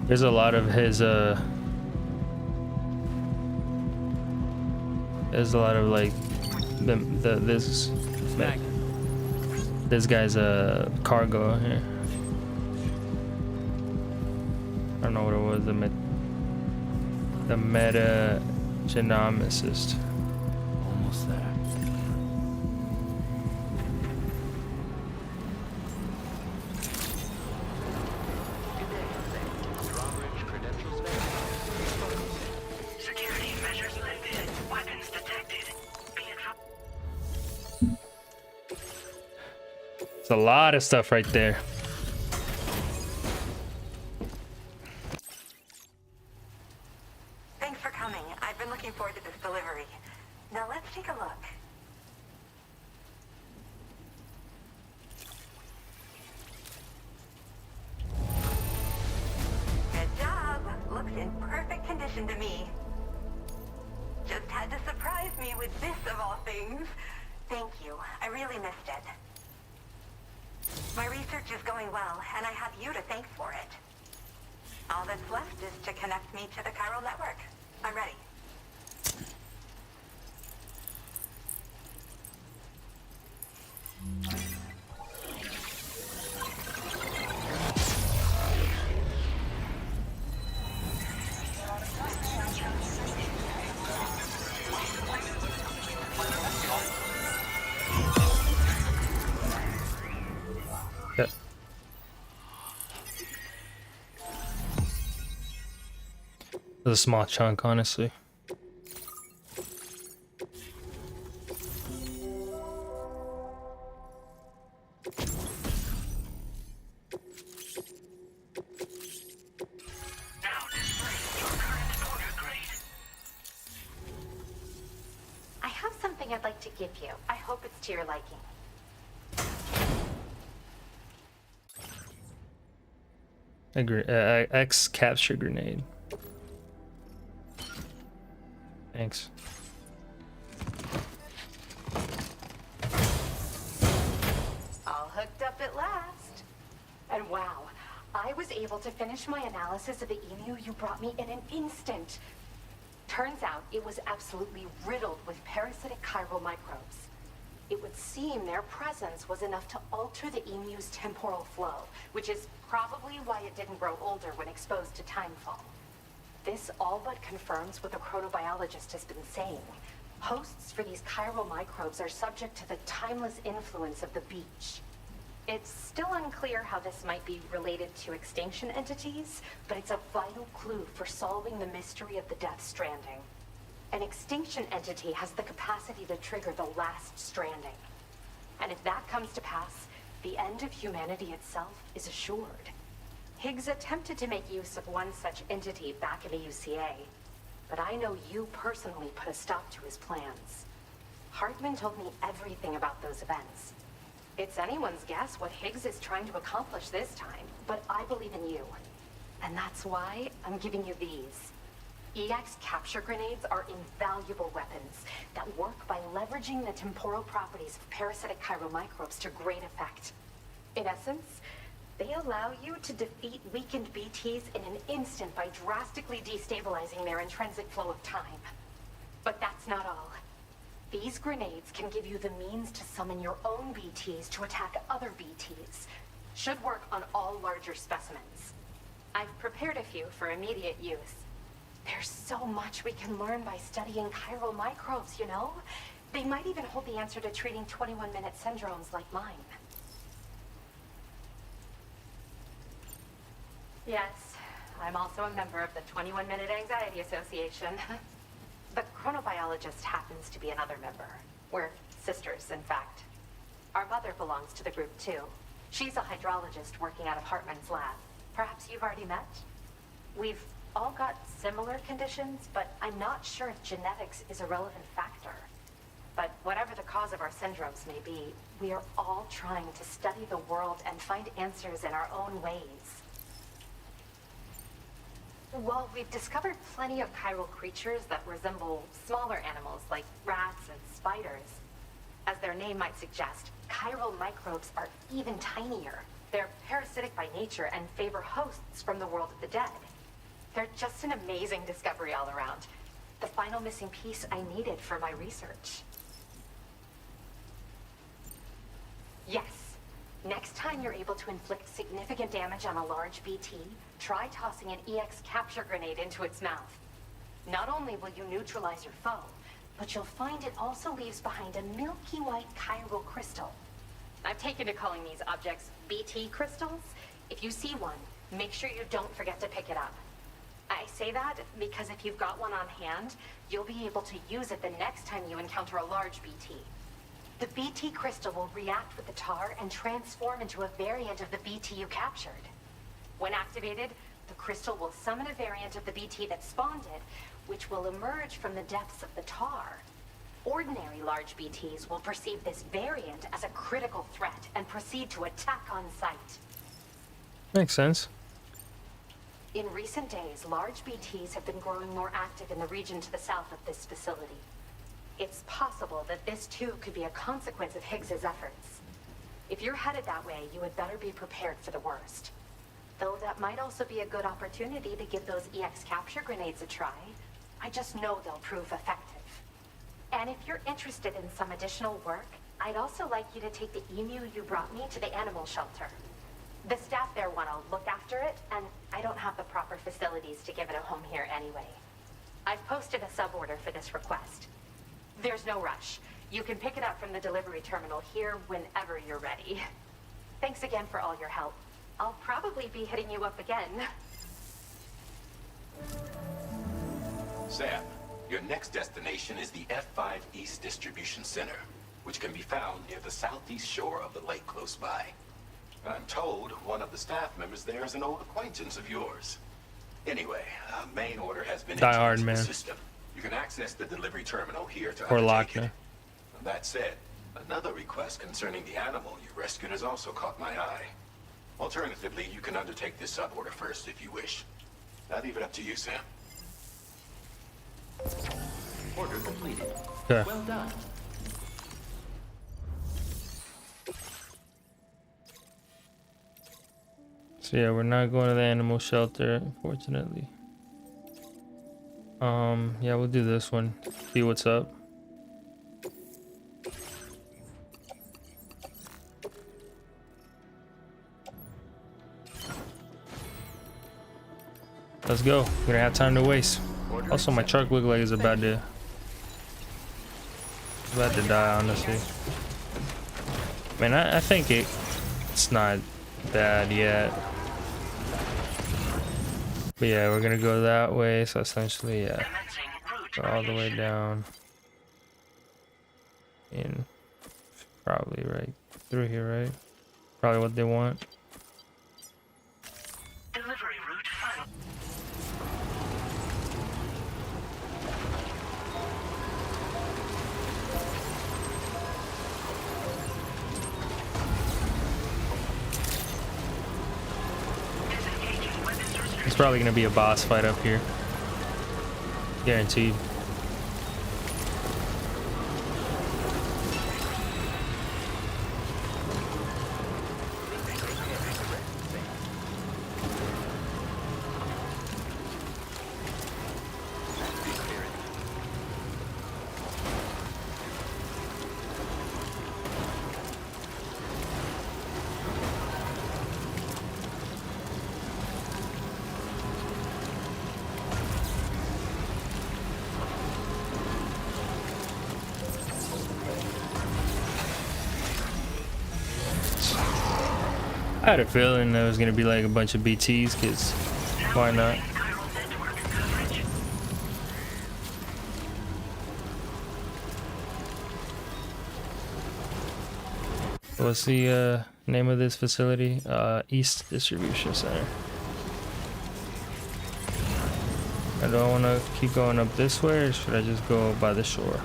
There's a lot of his there's a lot of like this guy's cargo here. I don't know what it was, the meta-genomicist. Almost there. Security measures lifted. Weapons detected. It's a lot of stuff right there. Thanks for coming. I've been looking forward to this delivery. Now let's take a look. Good job. Looks in perfect condition to me. Just had to surprise me with this of all things. Thank you. I really missed it. My research is going well, and I have you to thank for it. All that's left is to connect me to the chiral network. I'm ready. Yeah. It's a small chunk, honestly. I have something I'd like to give you. I hope it's to your liking. X capture grenade. Thanks. All hooked up at last. And wow, I was able to finish my analysis of the emu you brought me in an instant. Turns out it was absolutely riddled with parasitic chiral microbes. It would seem their presence was enough to alter the emu's temporal flow, which is probably why it didn't grow older when exposed to timefall. This all but confirms what the chronobiologist has been saying. Hosts for these chiral microbes are subject to the timeless influence of the beach. It's still unclear how this might be related to extinction entities, but it's a vital clue for solving the mystery of the Death Stranding. An extinction entity has the capacity to trigger the last stranding. And if that comes to pass, the end of humanity itself is assured. Higgs attempted to make use of one such entity back in the UCA, but I know you personally put a stop to his plans. Hartman told me everything about those events. It's anyone's guess what Higgs is trying to accomplish this time, but I believe in you. And that's why I'm giving you these. EX capture grenades are invaluable weapons that work by leveraging the temporal properties of parasitic chiromicrobes to great effect. In essence, they allow you to defeat weakened BTs in an instant by drastically destabilizing their intrinsic flow of time. But that's not all. These grenades can give you the means to summon your own BTs to attack other BTs. Should work on all larger specimens. I've prepared a few for immediate use. There's so much we can learn by studying chiral microbes, you know? They might even hold the answer to treating 21-minute syndromes like mine. Yes, I'm also a member of the 21-Minute Anxiety Association. The chronobiologist happens to be another member. We're sisters, in fact. Our mother belongs to the group, too. She's a hydrologist working out of Hartman's lab. Perhaps you've already met? We've all got similar conditions, but I'm not sure if genetics is a relevant factor. But whatever the cause of our syndromes may be, we are all trying to study the world and find answers in our own ways. While we've discovered plenty of chiral creatures that resemble smaller animals like rats and spiders, as their name might suggest, chiral microbes are even tinier. They're parasitic by nature and favor hosts from the world of the dead. They're just an amazing discovery all around. The final missing piece I needed for my research. Yes. Next time you're able to inflict significant damage on a large BT, try tossing an EX capture grenade into its mouth. Not only will you neutralize your foe, but you'll find it also leaves behind a milky white chiral crystal. I've taken to calling these objects BT crystals. If you see one, make sure you don't forget to pick it up. I say that because if you've got one on hand, you'll be able to use it the next time you encounter a large BT. The BT crystal will react with the tar and transform into a variant of the BT you captured. When activated, the crystal will summon a variant of the BT that spawned it, which will emerge from the depths of the tar. Ordinary large BTs will perceive this variant as a critical threat and proceed to attack on sight. Makes sense. In recent days, large BTs have been growing more active in the region to the south of this facility. It's possible that this too could be a consequence of Higgs's efforts. If you're headed that way, you had better be prepared for the worst. Though that might also be a good opportunity to give those EX capture grenades a try. I just know they'll prove effective. And if you're interested in some additional work, I'd also like you to take the emu you brought me to the animal shelter. The staff there want to look after it, and I don't have the proper facilities to give it a home here anyway. I've posted a suborder for this request. There's no rush. You can pick it up from the delivery terminal here whenever you're ready. Thanks again for all your help. I'll probably be hitting you up again. Sam, your next destination is the F5 East Distribution Center, which can be found near the southeast shore of the lake close by. I'm told one of the staff members there is an old acquaintance of yours. Anyway, a main order has been Die hard, into man. the system. You can access the delivery terminal here to Or undertake Lochner. it. That said, another request concerning the animal you rescued has also caught my eye. Alternatively, you can undertake this suborder first if you wish. I'll leave it up to you, Sam. Order completed. Okay. Well done. So yeah, we're not going to the animal shelter, unfortunately. Yeah, we'll do this one. See what's up. Let's go. We don't have time to waste. Also, my truck looks like it's about to die, honestly. Man, I think it's not bad yet. But yeah, we're gonna go that way. So essentially, yeah, go all the way down in Probably right through here, right? Probably what they want. Delivery route final. It's probably gonna be a boss fight up here. Guaranteed. I had a feeling there was gonna be like a bunch of BTs, cause why not? What's the name of this facility? East Distribution Center. I don't want to keep going up this way, or should I just go by the shore?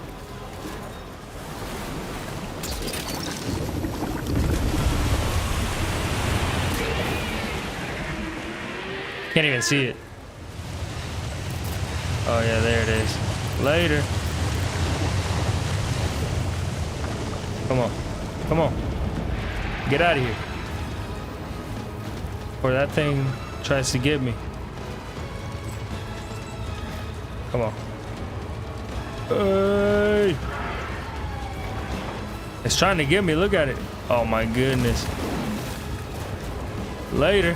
Can't even see it. Oh yeah, there it is. Later. Come on. Come on. Get out of here. Or that thing tries to get me. Come on. Hey! It's trying to get me. Look at it. Oh my goodness. Later.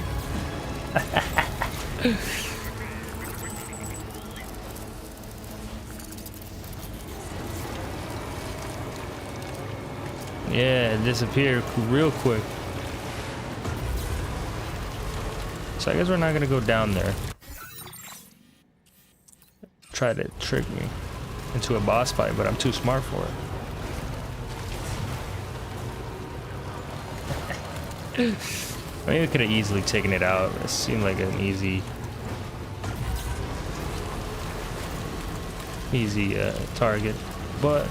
Yeah, it disappeared real quick. So I guess we're not gonna go down there. Try to trick me into a boss fight, but I'm too smart for it. I mean, we could have easily taken it out. It seemed like an easy target, but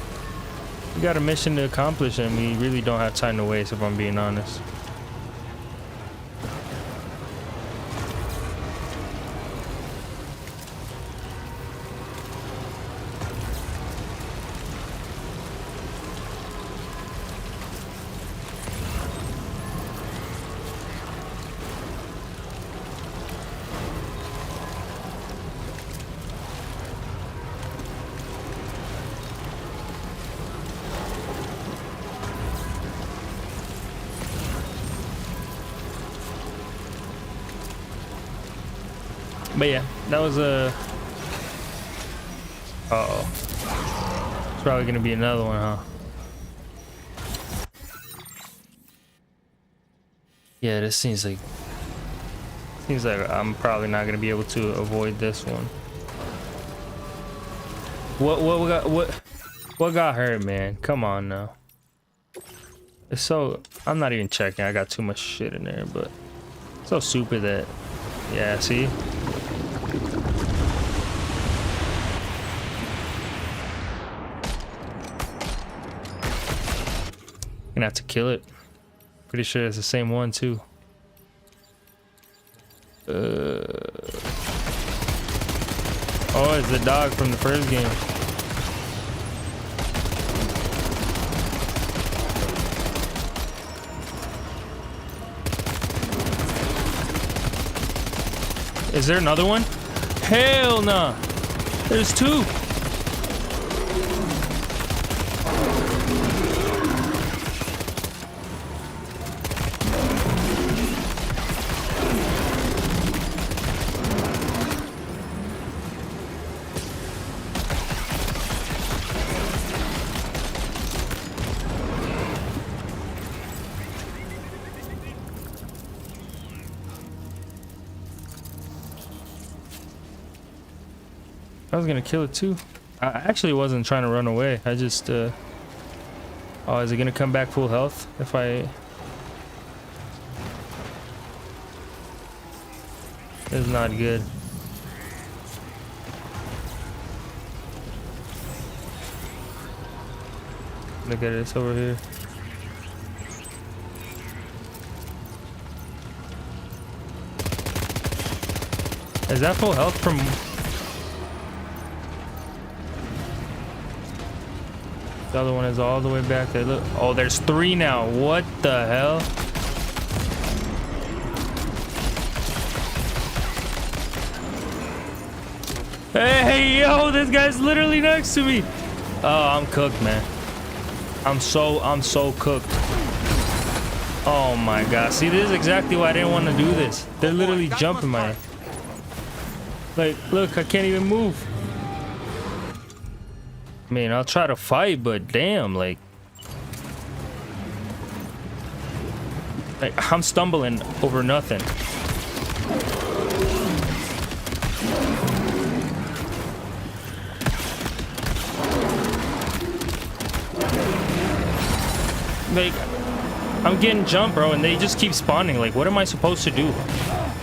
we got a mission to accomplish, and we really don't have time to waste, if I'm being honest. But yeah, that was a. Uh-oh. It's probably gonna be another one, huh? Yeah, this seems like I'm probably not gonna be able to avoid this one. What got hurt, man? Come on now. It's so, I'm not even checking. I got too much shit in there, but it's so stupid that, yeah, see? Gonna have to kill it. Pretty sure it's the same one too. Oh, it's the dog from the first game. Is there another one? Hell no! There's two! I was gonna kill it too. I actually wasn't trying to run away. I just Oh, is it gonna come back full health if I... This is not good. Look at this over here. Is that full health from... The other one is all the way back there. Look. Oh, there's 3 now. What the hell? Hey, yo, this guy's literally next to me. Oh, I'm cooked, man. I'm so cooked. Oh my god. See, this is exactly why I didn't want to do this. They're literally jumping my... Like, look, I can't even move. I mean, I'll try to fight, but damn, like I'm stumbling over nothing. Like, I'm getting jumped, bro, and they just keep spawning. Like, what am I supposed to do?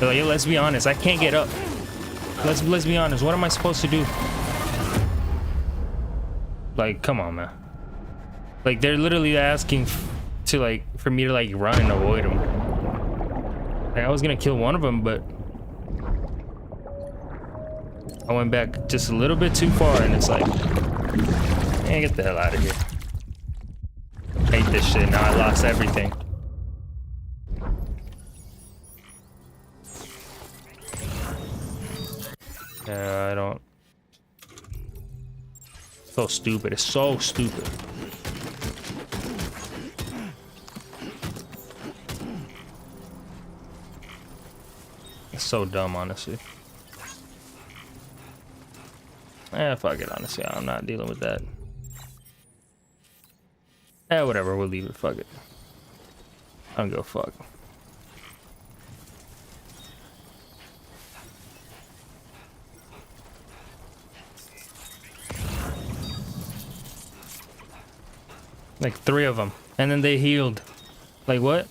They're like, let's be honest, I can't get up. Let's be honest, what am I supposed to do? Like, come on, man. Like, they're literally asking to, like, for me to, like, run and avoid them. Like, I was gonna kill one of them, but I went back just a little bit too far, and it's like, man, get the hell out of here. I hate this shit. Now I lost everything. Yeah, I don't. So stupid. It's so stupid. It's so dumb, honestly. Eh, fuck it, honestly. I'm not dealing with that. Eh, whatever. We'll leave it. Fuck it. I don't give a fuck. Like 3 of them, and then they healed. Like, what?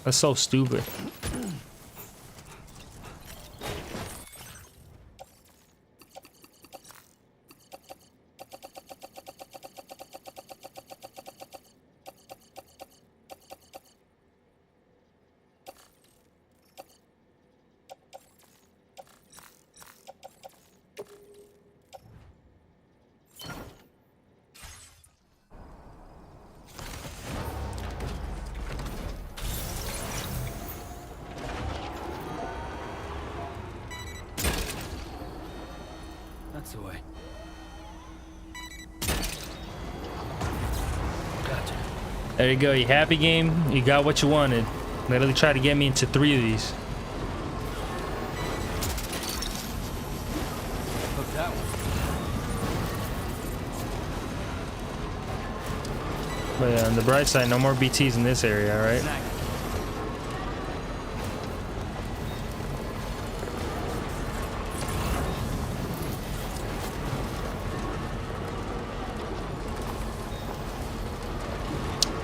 That's so stupid. That's the way. There you go. You happy, game? You got what you wanted. Literally tried to get me into 3 of these. Hook that one. But yeah, on the bright side, no more BTs in this area, right?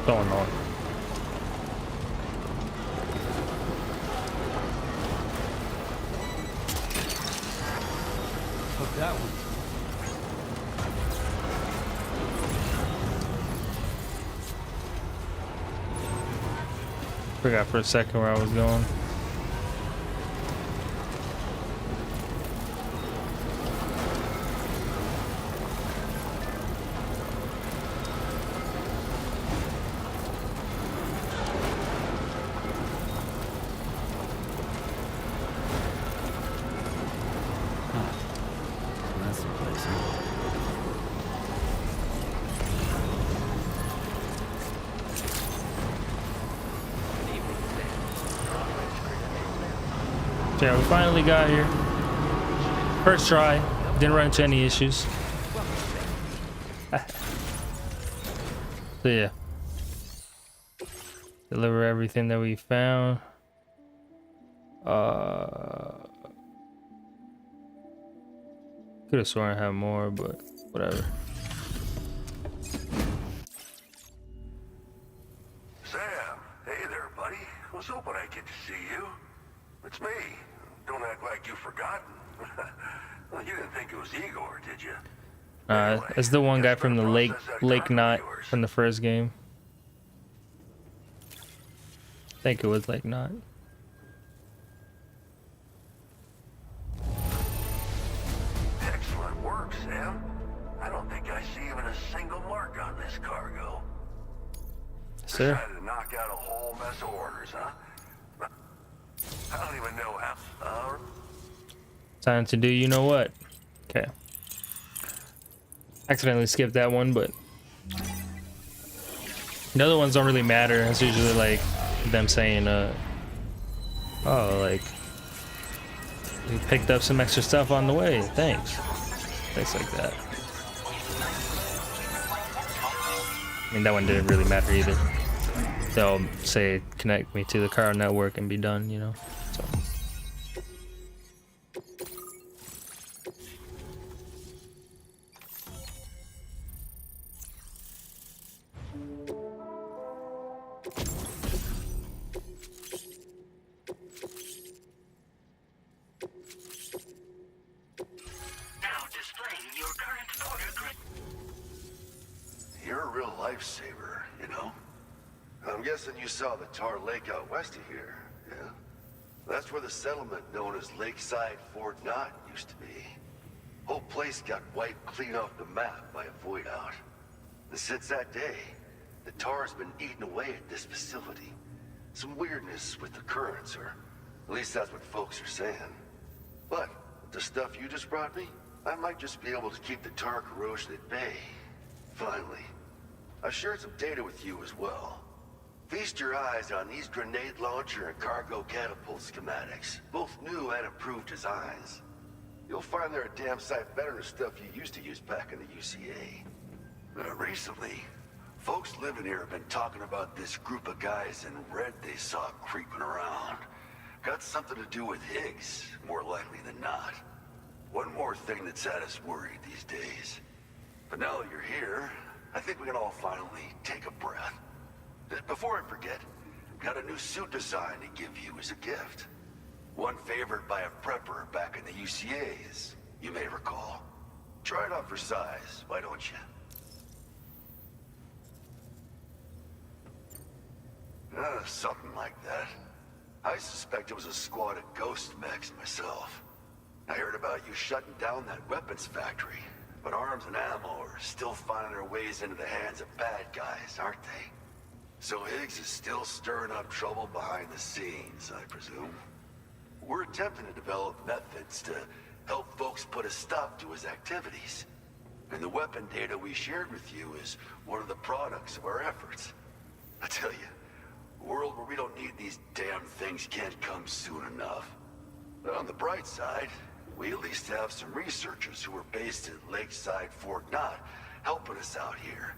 Going on. Hook that one. Forgot for a second where I was going. That's the place, huh? So yeah, we finally got here. First try. Didn't run into any issues. So yeah. Deliver everything that we found. Could have sworn I had more, but whatever. Don't act like you've forgotten. Well, you didn't think it was Igor, did you? It's the one guy from the Lake Knot from the first game. I think it was Lake Knot. Excellent work, Sam. I don't think I see even a single mark on this cargo. Sir? Decided to knock out a whole mess of orders, huh? I don't even know how. Time to do you know what? Okay. Accidentally skipped that one, but the other ones don't really matter. It's usually like them saying, oh, like, we picked up some extra stuff on the way. Thanks. Things like that. I mean, that one didn't really matter either. They'll say, connect me to the car network and be done, you know? So. Now displaying your current order grid. You're a real lifesaver, you know? I'm guessing you saw the Tar Lake out west of here, yeah? That's where the settlement known as Lakeside Fort Knott used to be. Whole place got wiped clean off the map by a void out. And since that day, the Tar's been eating away at this facility. Some weirdness with the currents, or at least that's what folks are saying. But with the stuff you just brought me, I might just be able to keep the Tar corrosion at bay. Finally. I've shared some data with you as well. Feast your eyes on these grenade launcher and cargo catapult schematics, both new and improved designs. You'll find they're a damn sight better than stuff you used to use back in the UCA. Recently, folks living here have been talking about this group of guys in red they saw creeping around. Got something to do with Higgs, more likely than not. One more thing that's had us worried these days. But now that you're here, I think we can all finally take a breath. Before I forget, got a new suit design to give you as a gift. One favored by a prepper back in the UCAs, you may recall. Try it on for size, why don't you? Something like that. I suspect it was a squad of ghost mechs myself. I heard about you shutting down that weapons factory, but arms and ammo are still finding their ways into the hands of bad guys, aren't they? So Higgs is still stirring up trouble behind the scenes, I presume. We're attempting to develop methods to help folks put a stop to his activities. And the weapon data we shared with you is one of the products of our efforts. I tell you, a world where we don't need these damn things can't come soon enough. But on the bright side, we at least have some researchers who are based at Lakeside Fort Knott helping us out here.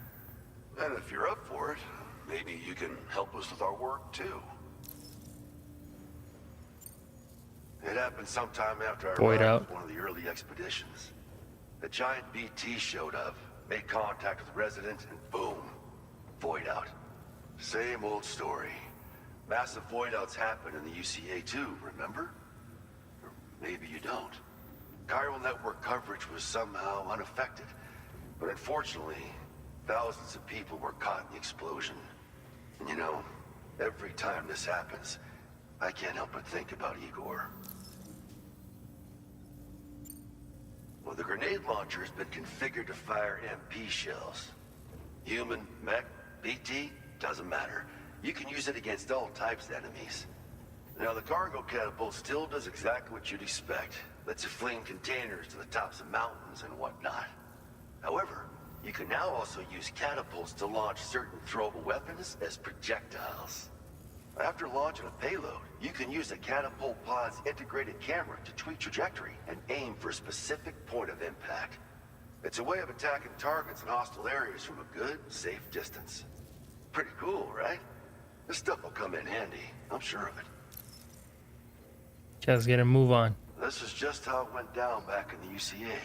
And if you're up for it, maybe you can help us with our work too. It happened sometime after I Void arrived out. with one of the early expeditions. A giant BT showed up, made contact with residents, and boom, void out. Same old story. Massive void outs happen in the UCA too, remember? Or maybe you don't. Chiral network coverage was somehow unaffected, but unfortunately, thousands of people were caught in the explosion. And you know, every time this happens, I can't help but think about Igor. Well, the grenade launcher has been configured to fire MP shells. Human, mech, BT, doesn't matter. You can use it against all types of enemies. Now, the cargo catapult still does exactly what you'd expect. Lets you fling containers to the tops of mountains and whatnot. However, you can now also use catapults to launch certain throwable weapons as projectiles. After launching a payload, you can use a catapult pod's integrated camera to tweak trajectory and aim for a specific point of impact. It's a way of attacking targets in hostile areas from a good, safe distance. Pretty cool, right? This stuff will come in handy, I'm sure of it. Just get a move on. This is just how it went down back in the UCA.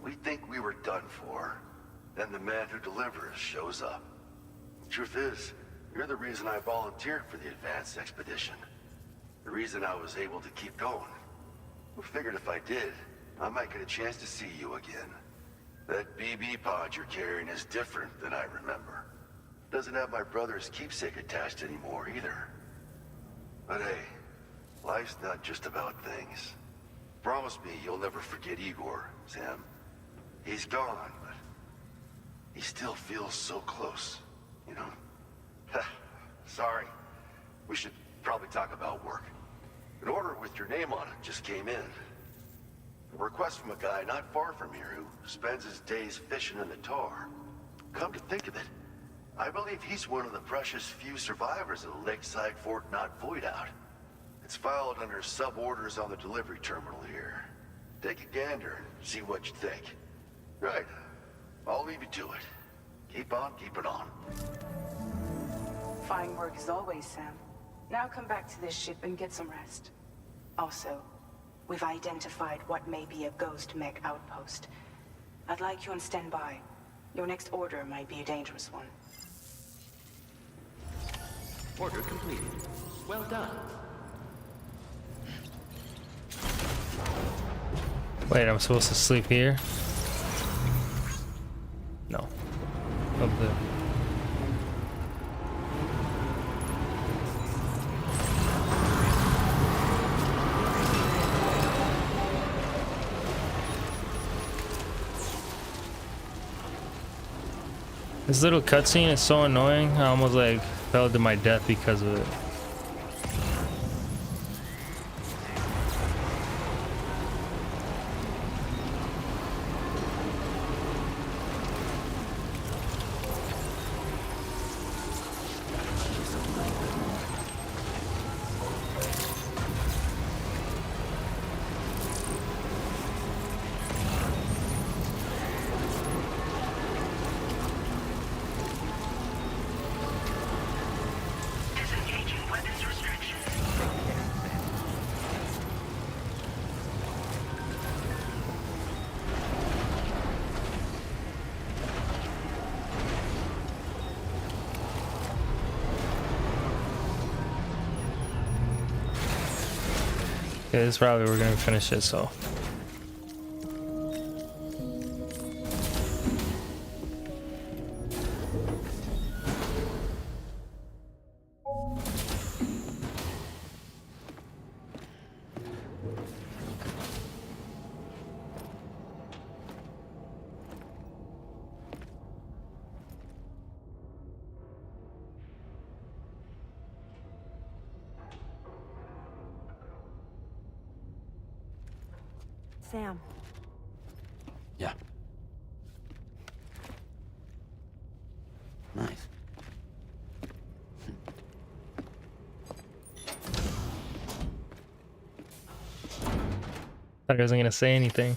We think we were done for. Then the man who delivers shows up. Truth is, you're the reason I volunteered for the advanced expedition. The reason I was able to keep going. I figured if I did, I might get a chance to see you again. That BB pod you're carrying is different than I remember. Doesn't have my brother's keepsake attached anymore either. But hey, life's not just about things. Promise me you'll never forget Igor, Sam. He's gone, but he still feels so close, you know? Sorry. We should probably talk about work. An order with your name on it just came in. A request from a guy not far from here who spends his days fishing in the tar. Come to think of it, I believe he's one of the precious few survivors of the Lakeside Fort Knott void out. It's filed under sub-orders on the delivery terminal here. Take a gander and see what you think. Right. I'll leave you to it. Keep on keeping on. Fine work as always, Sam. Now come back to this ship and get some rest. Also, we've identified what may be a ghost mech outpost. I'd like you on standby. Your next order might be a dangerous one. Order completed. Well done. Wait, I'm supposed to sleep here? No. Up there. This little cutscene is so annoying. I almost like fell to my death because of it. Yeah, this is probably we're gonna finish it, so. Sam. Yeah. Nice. Thought he wasn't gonna say anything.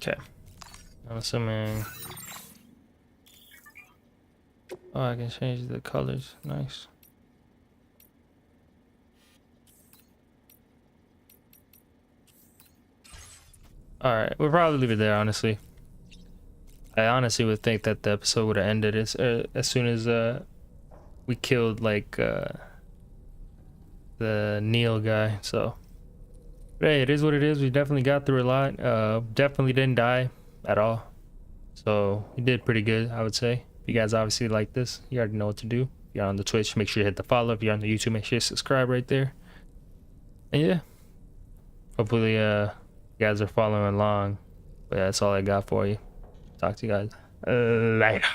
Okay. I'm assuming. Oh, I can change the colors. Nice. Alright, we'll probably leave it there, honestly. I honestly would think that the episode would have ended as soon as we killed, like, the Neil guy, so. But hey, it is what it is. We definitely got through a lot. Definitely didn't die at all. So we did pretty good, I would say. If you guys obviously like this, you already know what to do. If you're on the Twitch, make sure you hit the follow. If you're on the YouTube, make sure you subscribe right there. And yeah, Hopefully, you guys are following along. But yeah, that's all I got for you. Talk to you guys later.